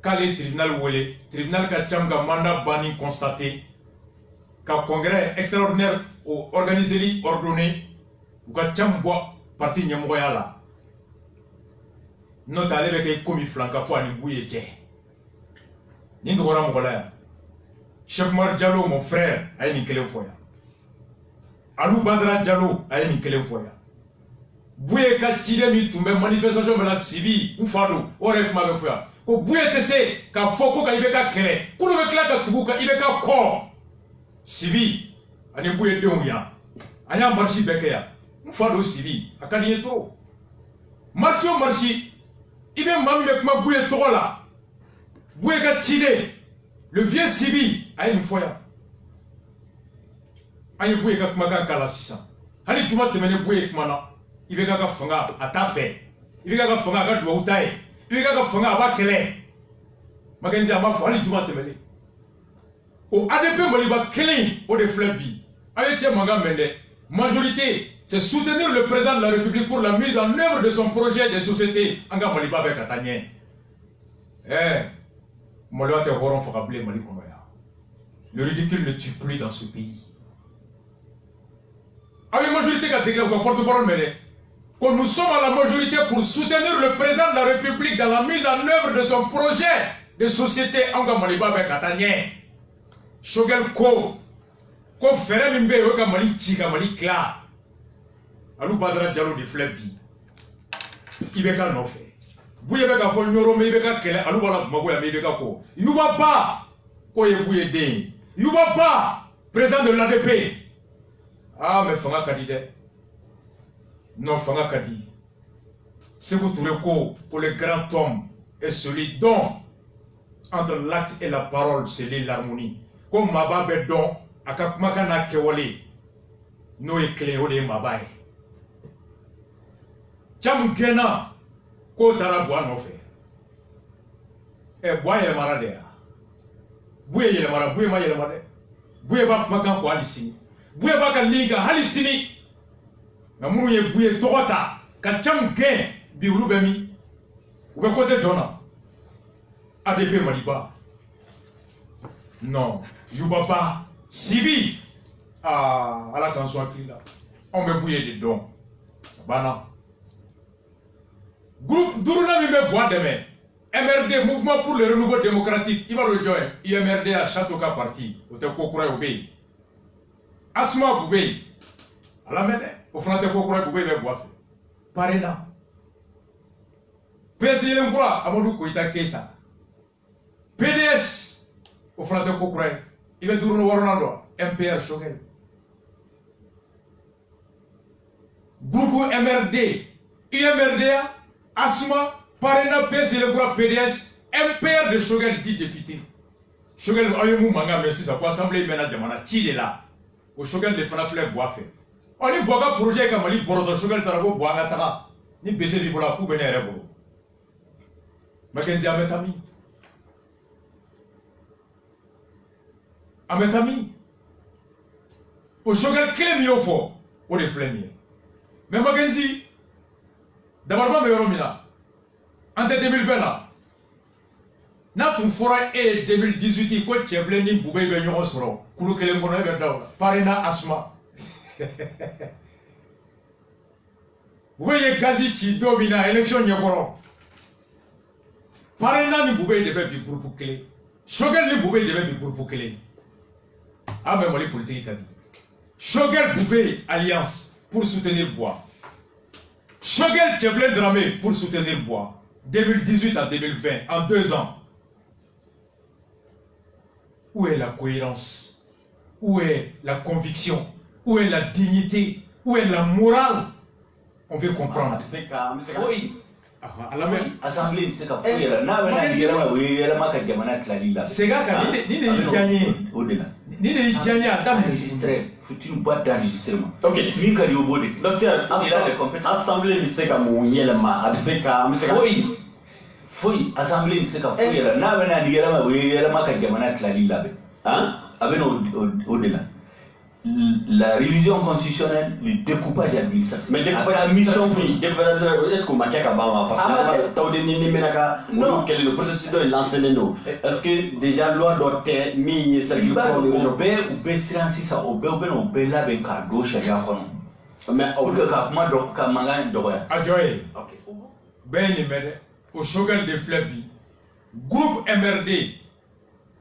k'ale tribunal wele tribunal ka jam ka mandat banni constaté ka congrès extraordinaire organisé ordonné u ka jam bɔ parti ɲɛmɔgɔya la n'o tɛ ale bɛ kɛ komi filanka fɔ ani b'u ye cɛ nin dɔgɔra mɔgɔ la yan Cheikh Oumar Diallo mon frère a ye nin kelen fɔ yan Alou Badara Diallo a ye nin kelen fɔ yan Bouye ka ciden min tun bɛ manifestation bɛ la Sibi n fa don o yɛrɛ kuma bɛ fɔ yan ko Bouye tɛ se k'a fɔ ko ka IBK kɛlɛ k'olu bɛ tila ka tugu ka IBK kɔ Sibi ani Bouye denw yan an y'a marche bɛɛ kɛ yan n fa don Sibi a ka di n ye trop marche o marche i bɛ maa min bɛ kuma Bouye tɔgɔ la Bouye ka ciden le vieux Sibi a ye nin fɔ yan an ye Bouye ka kumakan k'a la sisan hali juma tɛmɛnen Bouye kumana IBK ka fanga a t'a fɛ IBK ka fanga a ka duwawu t'a ye IBK ka fanga a b'a kɛlɛ Makenzi a m'a fɔ hali juma tɛmɛnen o ADP Maliba kelen o de filɛ bi a ye cɛ mankan mɛn dɛ majorité c'est soutenir le président de la République pour la mise en œuvre de son projet de société an ka Maliba bɛ ka taa ɲɛ Maliba tɛ hɔrɔn faga bilen Mali kɔnɔ yan le ridicule ne tue plus dans ce pays a ye majorité ka déclaré u ka porte-parole mɛn dɛ que nous sommes à la majorité pour soutenir le président de la République dans la mise en œuvre de son projet de société en Maliba avec Katanye. Shogel ko fere min be yo ka Mali ci ka Mali kla. Alou Badara Diallo de Flebi. Ibeka no fe. Bouye be ka fo nyoro me ibeka kele alou bala mago ya me ibeka ko. Yuba ba ko ye bouye den. Yuba ba président de l'ADP. Ah mais fanga kadide. Non, Fanga Kadi. C'est vous trouvez que le grand homme est celui dont, entre l'acte et la parole, c'est l'harmonie. Comme Mababe don, à Kakmakana Kewale, nous éclairons les Mabaye. Cham Gena, Kotara Bois no fait. Et Bois et Maradea. Bouye et Mara, Bouye Maye Made. Bouye Bak Makan Koalisini. Bouye Baka Linga Halisini. Na munu ye Bouye togota ka cham gen bi ulu be mi u be côté jona ADP Maliba non Yubaba Sibi ala kan so akila on be Bouye de don bana groupe duruna mi be bois demain MRD mouvement pour le renouveau démocratique il va le joindre IMRD à Châteauka parti au te kokura obey Asma Bubey ala mene o fana tɛ ko kura Bubey bɛ bɔ a fɛ parena président kura Amadou Koita Keita PDS o fana tɛ ko kura ye i bɛ durunu wɔɔrɔnan dɔn MPR Shogel groupe MRD IMRD Asma parena président kura PDS MPR de Shogel 10 députés Shogel ayo mu manga mais sisan ko assemblée bɛ na jamana ci de la o Shogel de fana filɛ bɔ a fɛ on est boga projet ka Mali borodo Shogel tarabo boga taka ni bese bi bola ku bene yɛrɛ bolo Makenzi ametami o Shogel kelen mi yo fɔ o de filɛ nin ye mais Makenzi dabaraba bɛ yɔrɔ min na an tɛ 2020 la n'a tun fɔra e 2018 ko cɛbilen ni Bubey bɛ ɲɔgɔn sɔrɔ kulu kelen kɔnɔ e bɛ da o la parena Asma Bubey ye gazi ci don min na élection ɲɛkɔrɔ parena ni Bubey de bɛ bi groupe kelen Shogel ni Bubey de bɛ bi groupe kelen an bɛ Mali politique ka di Shogel Bubey alliance pour soutenir Bois Shogel Tchèvelen Dramé pour soutenir Bois 2018 à 2020 en 2 ans. Où est la cohérence? Où est la conviction? Où est la dignité? Où est la morale? On veut comprendre. Oui. Assemblée, c'est qu'à fouiller là. C'est gars qui ni gagné. Ni gagné à dame. Faut une boîte d'enregistrement. Ok. Lui qui a au bout de. Docteur, Assemblée, c'est qu'à mouiller le ma. Oui. Oui. Assemblée, c'est qu'à fouiller là. N'a pas dit là, oui, elle m'a qu'à gamana clali là. Hein? Avec au-delà. La révision constitutionnelle, le découpage administratif. Mais découpage la mission, oui, est-ce qu'on m'a qu'à non, quel est le processus de l'enseignement? Est-ce que déjà loi doit être mise sur le plan de mais au slogan de Flebi, groupe MRD,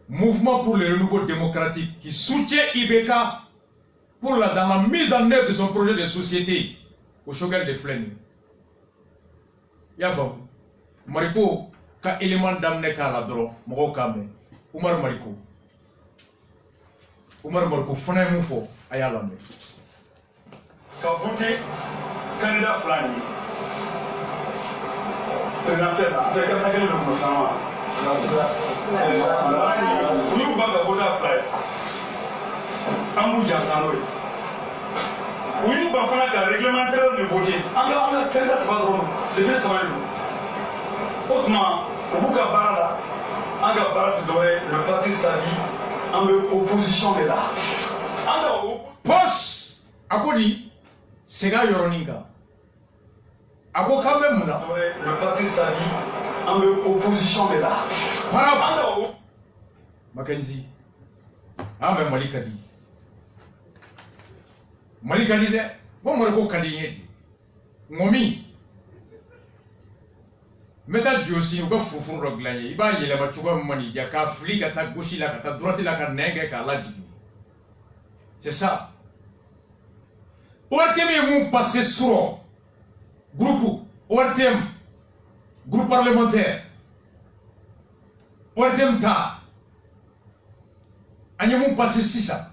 Mouvement pour le renouveau démocratique, qui soutient Ibeka dans la mise en œuvre de son projet de société au slogan de Flebi. Y'a Mariko, quand élément d'amener qu'à la drogue, Morokame, Oumar Mariko, Fana Moufo, Ayalame. Quand vous dites candidat Flani, présidentiel, c'est quelqu'un qui est le gouvernement. Nous, Baga Boda Fly, Ambou Jansanoui. Oui, nous, Bafana, qui a réglementaire de voter. En candidat, c'est pas drôle. C'est bien ça. Autrement, au bout de Barada, en Barada, le parti Sadi, en opposition de là. Poche! Abodi, c'est là Yoroninga. Abo quand même là. Le parti Sadi, en opposition de là. Mackenzie. Ah, mais Malikadi. Malikadi, bon, moi, je vais Momi. Mais quand tu aussi, on va foufou le glaïe. Il va y aller, tu vas mani. Il y a qu'à flic, à ta gauche, à ta droite, à ta nègre, à la dîme. C'est ça. ORTM est passé sur groupe ORTM, groupe parlementaire. ORTM ta. Agnez-vous passé 6 ans.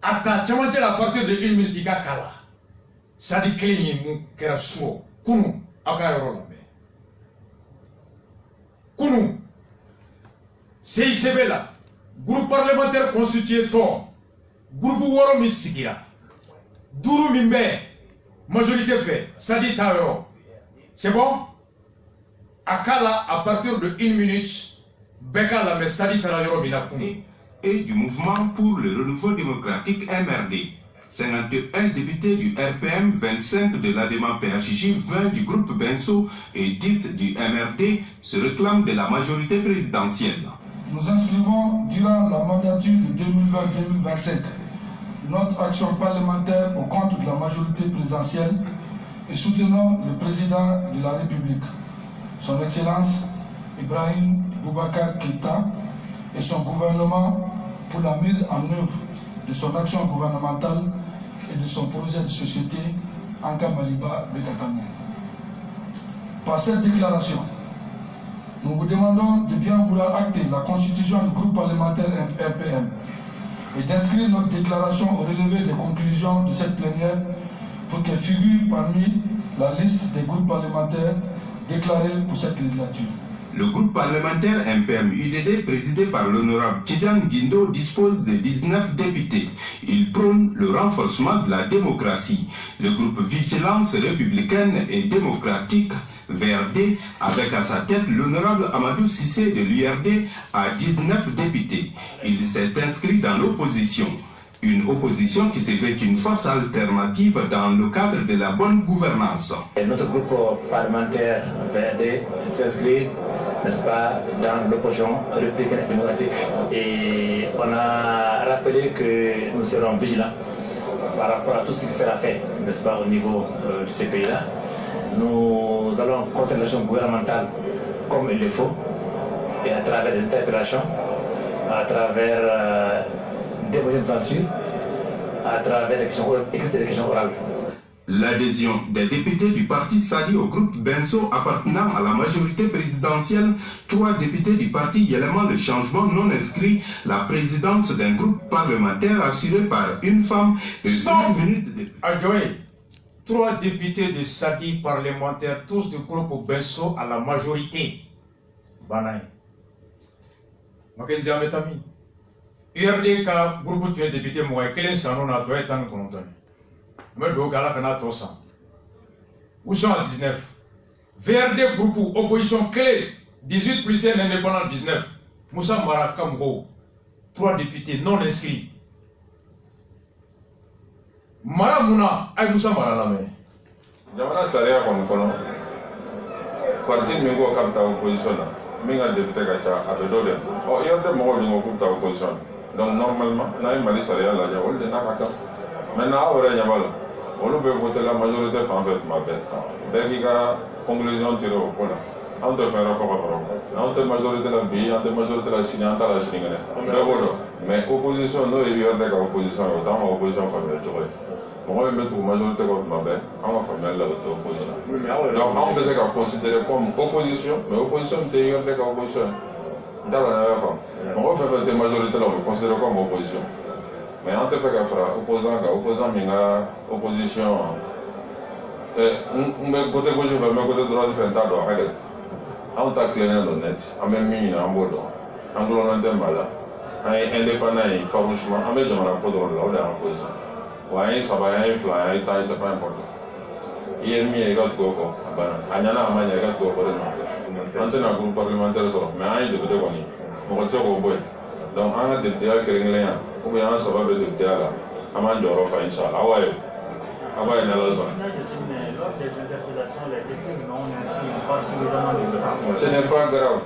Attends, tu m'as à partir de 1 minute, kala. Ça dit que nous sommes sur Kounou, Akayorola. Kounou, CICB là, groupe parlementaire constitué ton, groupe Woro Missigira, Dourou Mimbe, majorité fait, ça dit Taïro. C'est bon? Akala, à partir de 1 minute, Bekala, mais ça dit Taïro Minakouni. Et du mouvement pour le renouveau démocratique MRD. 51 députés du RPM, 25 de l'ADEMA PHJ, 20 du groupe Benso et 10 du MRD se réclament de la majorité présidentielle. Nous inscrivons durant la mandature de 2020-2025 notre action parlementaire au compte de la majorité présidentielle et soutenons le président de la République, son Excellence Ibrahim Boubacar Keïta et son gouvernement pour la mise en œuvre de son action gouvernementale et de son projet de société Anka Maliba Bekatami. Par cette déclaration, nous vous demandons de bien vouloir acter la constitution du groupe parlementaire RPM et d'inscrire notre déclaration au relevé des conclusions de cette plénière pour qu'elle figure parmi la liste des groupes parlementaires déclarés pour cette législature. Le groupe parlementaire MPM-UDD, présidé par l'honorable Tidjan Guindo, dispose de 19 députés. Il prône le renforcement de la démocratie. Le groupe Vigilance républicaine et démocratique, VRD, avec à sa tête l'honorable Amadou Sissé de l'URD, a 19 députés. Il s'est inscrit dans l'opposition. Une opposition qui se fait une force alternative dans le cadre de la bonne gouvernance. Et notre groupe parlementaire VRD s'inscrit, n'est-ce pas, dans l'opposition républicaine et démocratique. Et on a rappelé que nous serons vigilants par rapport à tout ce qui sera fait, n'est-ce pas, au niveau de ces pays-là. Nous allons contre l'action gouvernementale comme il le faut, et à travers des interpellations, à travers des moyens de censure, à travers des questions écrites et des questions orales. L'adhésion des députés du parti Sadi au groupe Benso appartenant à la majorité présidentielle, 3 députés du parti Yélément le Changement non inscrits, la présidence d'un groupe parlementaire assuré par une femme et 1 minute de... Adjoé, 3 députés de Sadi parlementaires, tous de groupe Benso à la majorité. Banaï. Makenzi Ametami. URD ka groupe tu es député moi kelen sano na to etan kontoni. Mais do kala kana to ça. Où sont à 19? VRD groupe opposition clé 18 plus 1 indépendant 19. Moussa Mara Kamgo 3 députés non inscrits. Mara Mouna ay Moussa Mara la mais. Jamana Saria comme kono. Parti mingo kapta opposition na. Minga député kacha abedore. O yorde mo lingo kapta opposition. Donc normalement, na Mali Saria la jawol de nakaka. Maintenant ore nyabalo. On peut voter la majorité en fait ma bête. Dès qu'il y a conclusion tirée au point. On te fait un rapport. On te majorité la BI, on te majorité la Sini, on te la Sini. Mais opposition, nous, il y a des oppositions, autant opposition familiale. On va mettre une majorité contre ma bête, on va faire l'opposition. Donc on peut se considérer comme opposition, mais opposition, c'est une des oppositions. Dans la femme. On va faire des majorités là, on va considérer comme opposition. Mais on te fait qu'à faire opposant, opposition. Mais côté gauche, mais côté droit, c'est un tas de règles. On t'a clairé dans le net, on a mis en mode, on a mis en mode, on est indépendant, farouchement, on a mis en mode, on est en position. Ouais, ça va, il y a un fly, il c'est pas important. Il y a mis un gars de coco, il y a un gars de coco. On a un groupe parlementaire, mais il y a des députés, on va dire au bout. Donc, on a des députés qui sont ou bien on va des députés là, on a un jour, Inch'Allah. Ah ouais, lors des interpellations, les députés non inscrits n'ont pas suffisamment de temps. Ce n'est pas grave.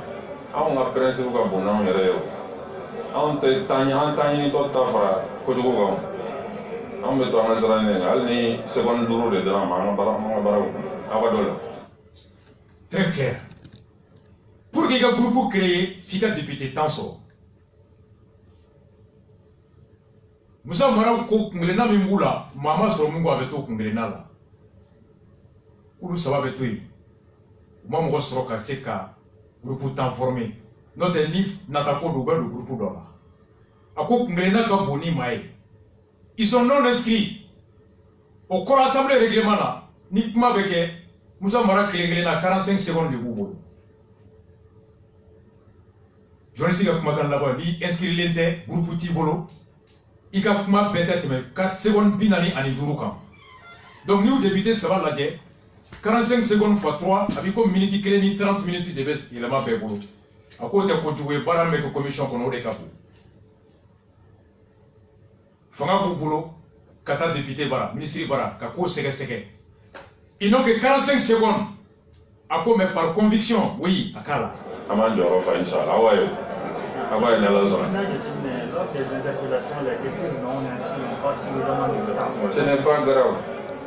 On a principe que bon, on est réel. On te tanye tout à fait. On met en Israël, ni seconde douleur de la main, très clair. Pour qu'il y ait un groupe créé, il y a député Tanso. Moussa Mara ko kungelena mingula mama soro mungu abeto kungelena la ulu sababu betui mama ko soro ka seka groupe temps formé notre livre natako do le groupe dola ako kungelena ka boni mai ils sont non inscrits au corps assemblée règlement là ni kuma beke Moussa Mara kelengelena 45 secondes de bobo journaliste ka kuma kan là-bas ni inscrit l'ente groupe tibolo il y a peut-être 4 secondes binani ani durukan. Donc nous débuter ça va là 45 secondes fois 3 avec comme minute clé ni 30 minutes de baisse il m'a fait boulot. À côté de jouer baran avec commission qu'on aurait capé. Fanga pour boulot kata député bara ministre bara ka ko sege. Ils n'ont que 45 secondes. À quoi mais par conviction oui akala. Aman joro fa inshallah ouais. Ah ouais, lors des interpellations, les députés non inscrits n'ont pas suffisamment de temps. Ce n'est pas grave.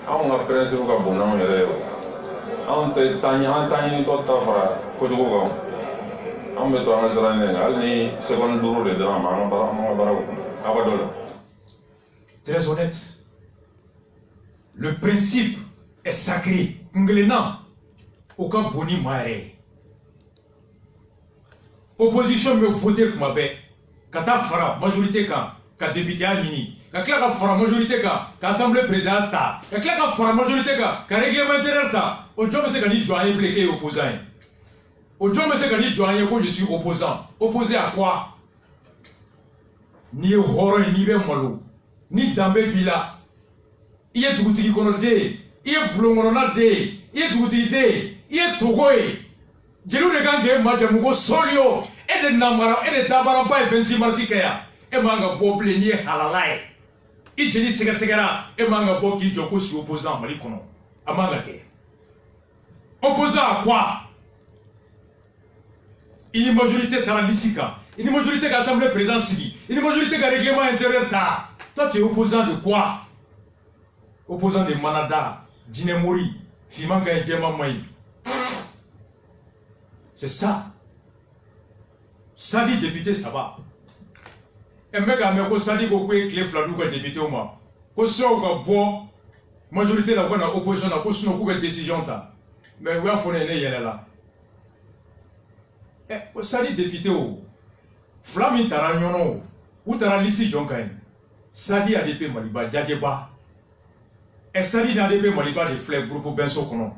On a principe que bon, on est réel. On te tanye tout à fait. On met en Israël, ni seconde douleur de la main, très honnête. Le principe est sacré. Ngelena, aucun boni maé. Opposition me voter comme abe. Kata fara majorité ka député Nini. Ka klaka fara majorité ka assemblée présidente ta. Ka klaka fara majorité ka règlement intérieur ta. Au job c'est gagner joie impliqué opposant. Au job c'est gagner joie que je suis opposant. Opposé à quoi? Ni horreur ni be malo. Ni dambe bila. Il est tout qui kono de. Il est blongona de. Il est tout de. Il est togoé. Jelou de gange majamugo solio et de namara et de tabaramba et 26 mars kaya et manga boble ni halalai i jeli segera et manga boki joko si opposant mali kono amanga ke opposant à quoi? Une majorité taralisika, une majorité de l'Assemblée présidentielle, une majorité de règlement intérieur ta. Toi tu es opposant de quoi? Opposant de Manada, Djinemori, Fimanga et Djemamaï. C'est ça. Sadi député, ça va. Et mec, quand Sadi Gokwe, Clé Fladou, député au moins. Quand on boit, majorité de la opposition, on a une décision. Mais où est-ce qu'on est là? Et Sadi député, Flamin Taranyono, ou Taralissi Jonkain, Sadi ADP Maliba, Djadjeba. et Sadi n'ADP Maliba de fleurs groupe Benso Kono.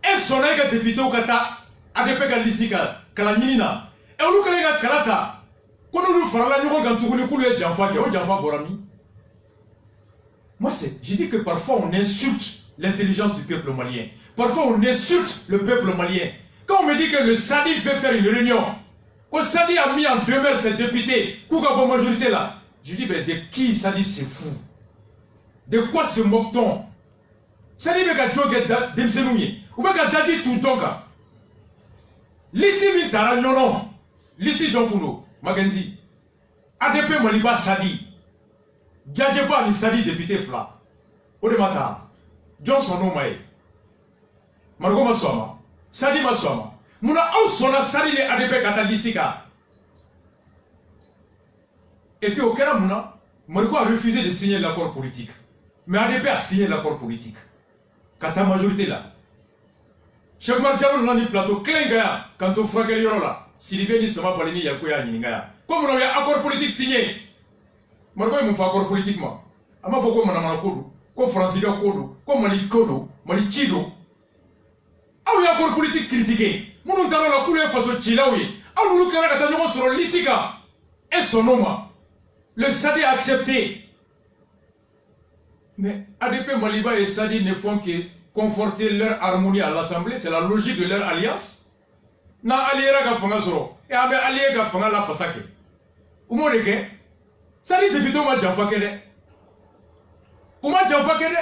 Et son aïga député au Kata, ADP Galisika, Kalanina, et au Lukalega Kalata, qu'on nous fera la numéro quand tout le coup est Janfa, qui est Janfa Borami. Moi, je dis que parfois on insulte l'intelligence du peuple malien. Parfois on insulte le peuple malien. Quand on me dit que le Sadi veut faire une réunion, que Sadi a mis en demeure ses députés, pour la majorité là, je dis, mais de qui Sadi c'est fou? De quoi se moque-t-on? Sadi veut que Demsenouye, ou bien que Dadi tout ton cas. Listi Mintara non, Listi Jonkuno, Magenzi, ADP Maliba Sadi, Djadjeba ni Sadi député Fla, Odemata, Johnson Omae, Margot Maswama, Sadi Maswama, Mouna Ausona Sadi ne ADP Katalisika. Et puis au Kera Mouna, Margot a refusé de signer l'accord politique. Mais ADP a signé l'accord politique. Kata majorité là. Cheikh Marjalo n'a ni plateau Klengaya, quand on frappe le là, si les ni sama Balini Yakuya Ningaya. Comme on a un accord politique signé, Margot il m'a fait accord politiquement. Ama Foko Manamana Kodo, comme Francisca Kodo, comme Mali Kodo, Mali Chido. Ah oui, accord politique critiqué. Mon talent la couleur face au Chilaoui. Ah nous le Kara sur l'Issika. Et son nom, le Sadi a accepté. Mais ADP Maliba et Sadi ne font que conforter leur harmonie à l'Assemblée, c'est la logique de leur alliance. Na alliera ga fanga soro, et abe allié ga fanga la fasake. Umo deke, Sadi député ma janfa kede. Uma janfa kede.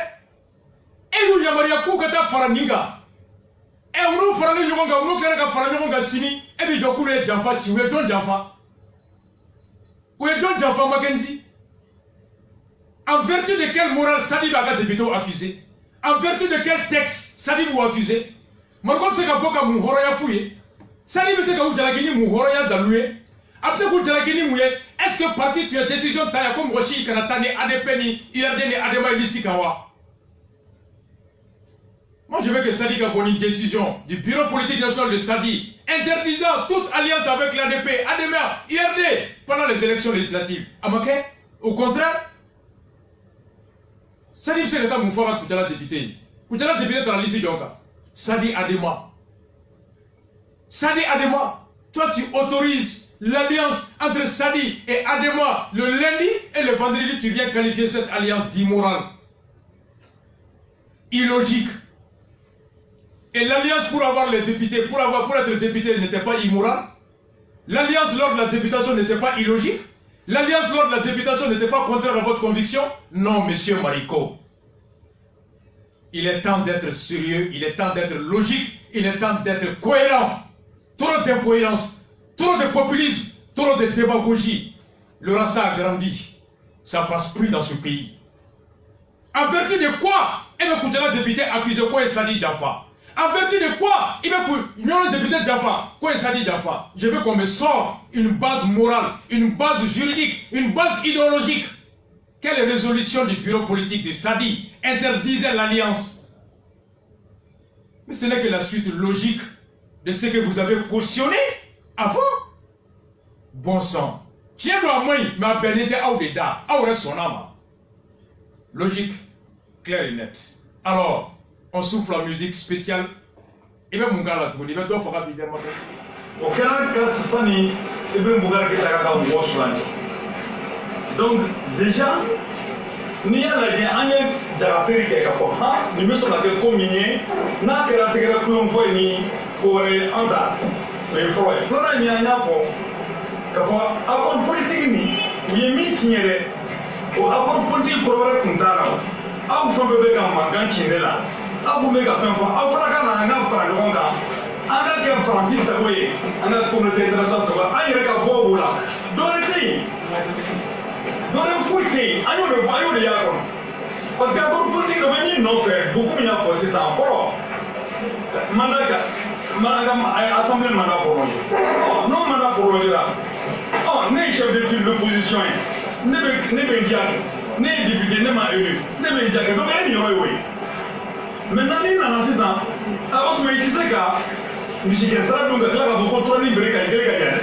E nous yamaria ku kata faraninga. E unu farane nyonga, unu kera ga faranyonga sini, e bi jokule janfa chiwe John janfa. Où est John Janfa Mackenzie? En vertu de quelle morale Sadi va député accusé? En vertu de quel texte Sadi vous accusé? Margot se kaboka muhoroya fouye. Sadi me se ka ujalakini muhoroya daloué. Après que ujalakini mouye, est-ce que parti tu as décision taya comme Roshi Kanatani ADP ni IRD ni Adema Lissikawa? Moi je veux que Sadi ait une décision du bureau politique national de Sadi interdisant toute alliance avec l'ADP, ADMA, IRD pendant les élections législatives. Amaké, au contraire, Sadi c'est l'état Moufara Koutala député. Koutala député dans la liste Djonka. Sadi ADMA. Sadi ADMA. Toi tu autorises l'alliance entre Sadi et ADMA le lundi et le vendredi tu viens qualifier cette alliance d'immorale. Illogique. Et l'alliance pour avoir les députés, pour être député n'était pas immorale. L'alliance lors de la députation n'était pas illogique. L'alliance lors de la députation n'était pas contraire à votre conviction. Non, monsieur Mariko. Il est temps d'être sérieux, il est temps d'être logique, il est temps d'être cohérent. Trop d'incohérence, trop de populisme, trop de démagogie. Le Rasta a grandi. Ça passe plus dans ce pays. En vertu de quoi Ebe Koutala député accusé quoi et Sadi Janfa? En vertu de quoi il veut député Janfa, quoi Sadi Janfa? Je veux qu'on me sorte une base morale, une base juridique, une base idéologique. Quelle résolution du bureau politique de Sadi interdisait l'alliance? Mais ce n'est que la suite logique de ce que vous avez cautionné avant. Bon sang. Tiens doit moi, ma bénédicte à Oudeda, à son âme. Logique, claire et nette. Alors, on souffle la musique spéciale. Et même mon gars là, il va devoir faire un vidéo. Au Canada, Kassifani, et bien mon gars qui est à Washington. Donc, déjà, nous avons dit que nous avons fait des efforts. Nous avons fait combiner, nous avons fait des efforts pour les andats. Mais il faut que nous ayons accord politique, nous avons signé accord politique pour le contrat. Aw fɛn bɛɛ bɛ ka mankan ci ne la aw kun bɛ ka fɛn fɔ aw fana ka na an ka fara ɲɔgɔn kan an ka kɛ faransi sago ye an ka communauté internationale sago an yɛrɛ ka bɔ o la dɔwɛrɛ tɛ yen dɔwɛrɛ foyi tɛ yen an y'o de y'a kɔnɔ parce que accord politique dɔ bɛ min nɔfɛ beaucoup min y'a fɔ sisan fɔlɔ mandat ka assemblée mandat prolongé n'o mandat prolongé la ne ye chef de file d'opposition ye ne bɛ diya ne ye député ne m'a élu ne bɛ n jaabi donc e ni yɔrɔ ye o ye maintenant n'i nana sisan o tuma i tɛ se ka misikɛ sira dun ka tila k'a fɔ ko tɔrɔni bere ka ɲi kelen ka ɲɛ dɛ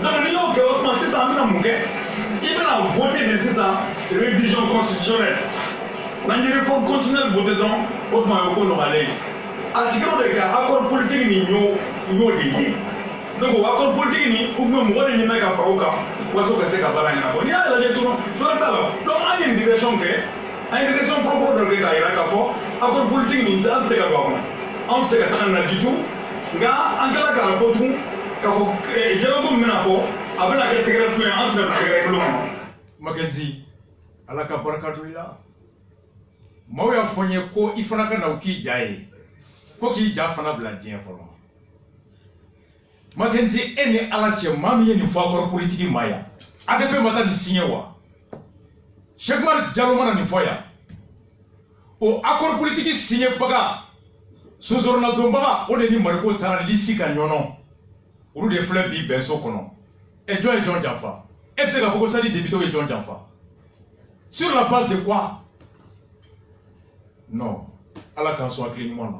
donc n'i y'o kɛ o tuma sisan an bɛna mun kɛ i bɛna voter de sisan révision constitutionnelle N'an ye réforme constitutionnelle voté dɔrɔn o tuma ye ko nɔgɔyalen ye a sigira o de kan accord politique nin y'o de ye donc o accord politique nin u tun bɛ mɔgɔ de ɲini ka fara o kan waso ka se ka baara ɲɛnabɔ n'i y'a lajɛ dɔrɔn dɔrɔn t'a la donc an ye nin direction kɛ an ye direction fɔlɔfɔlɔ dɔ kɛ k'a yira k'a fɔ accord politique nin an tɛ se ka don a kɔnɔ anw tɛ se ka taga nin na du tout nka an tilala k'a fɔ tugun k'a fɔ dialogue min bɛna fɔ a bɛna kɛ tɛgɛrɛ tu ye an tɛ na tɛgɛrɛ bolo kɔnɔ. Mackenzie ala ka barika don i la maaw y'a fɔ n ye ko i fana ka na o k'i ja ye ko k'i ja fana bila diɲɛ kɔnɔ Mackenzie e ni ala cɛ maa min ye nin fɔ accord politique ma yan ADP ma taa nin signé wa Cheikh Oumar Diallo mana nin fɔ yan o accord politique signé baga sonsɔrɔna donbaga o de ni Mariko taara lisi ka ɲɔnɔ olu de filɛ bi Benso kɔnɔ et jɔn ye jɔn janfa e bɛ se k'a fɔ ko Sadi député ye jɔn janfa sur la base de quoi? Non, ala k'an sɔn hakili ɲuman na.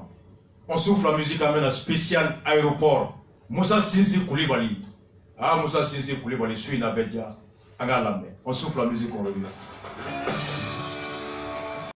On souffle la musique amène un spécial aéroport Moussa Sissi Koulibaly. Ah, Moussa Sissi Koulibaly, suis une abédia. On souffle la musique, on revient.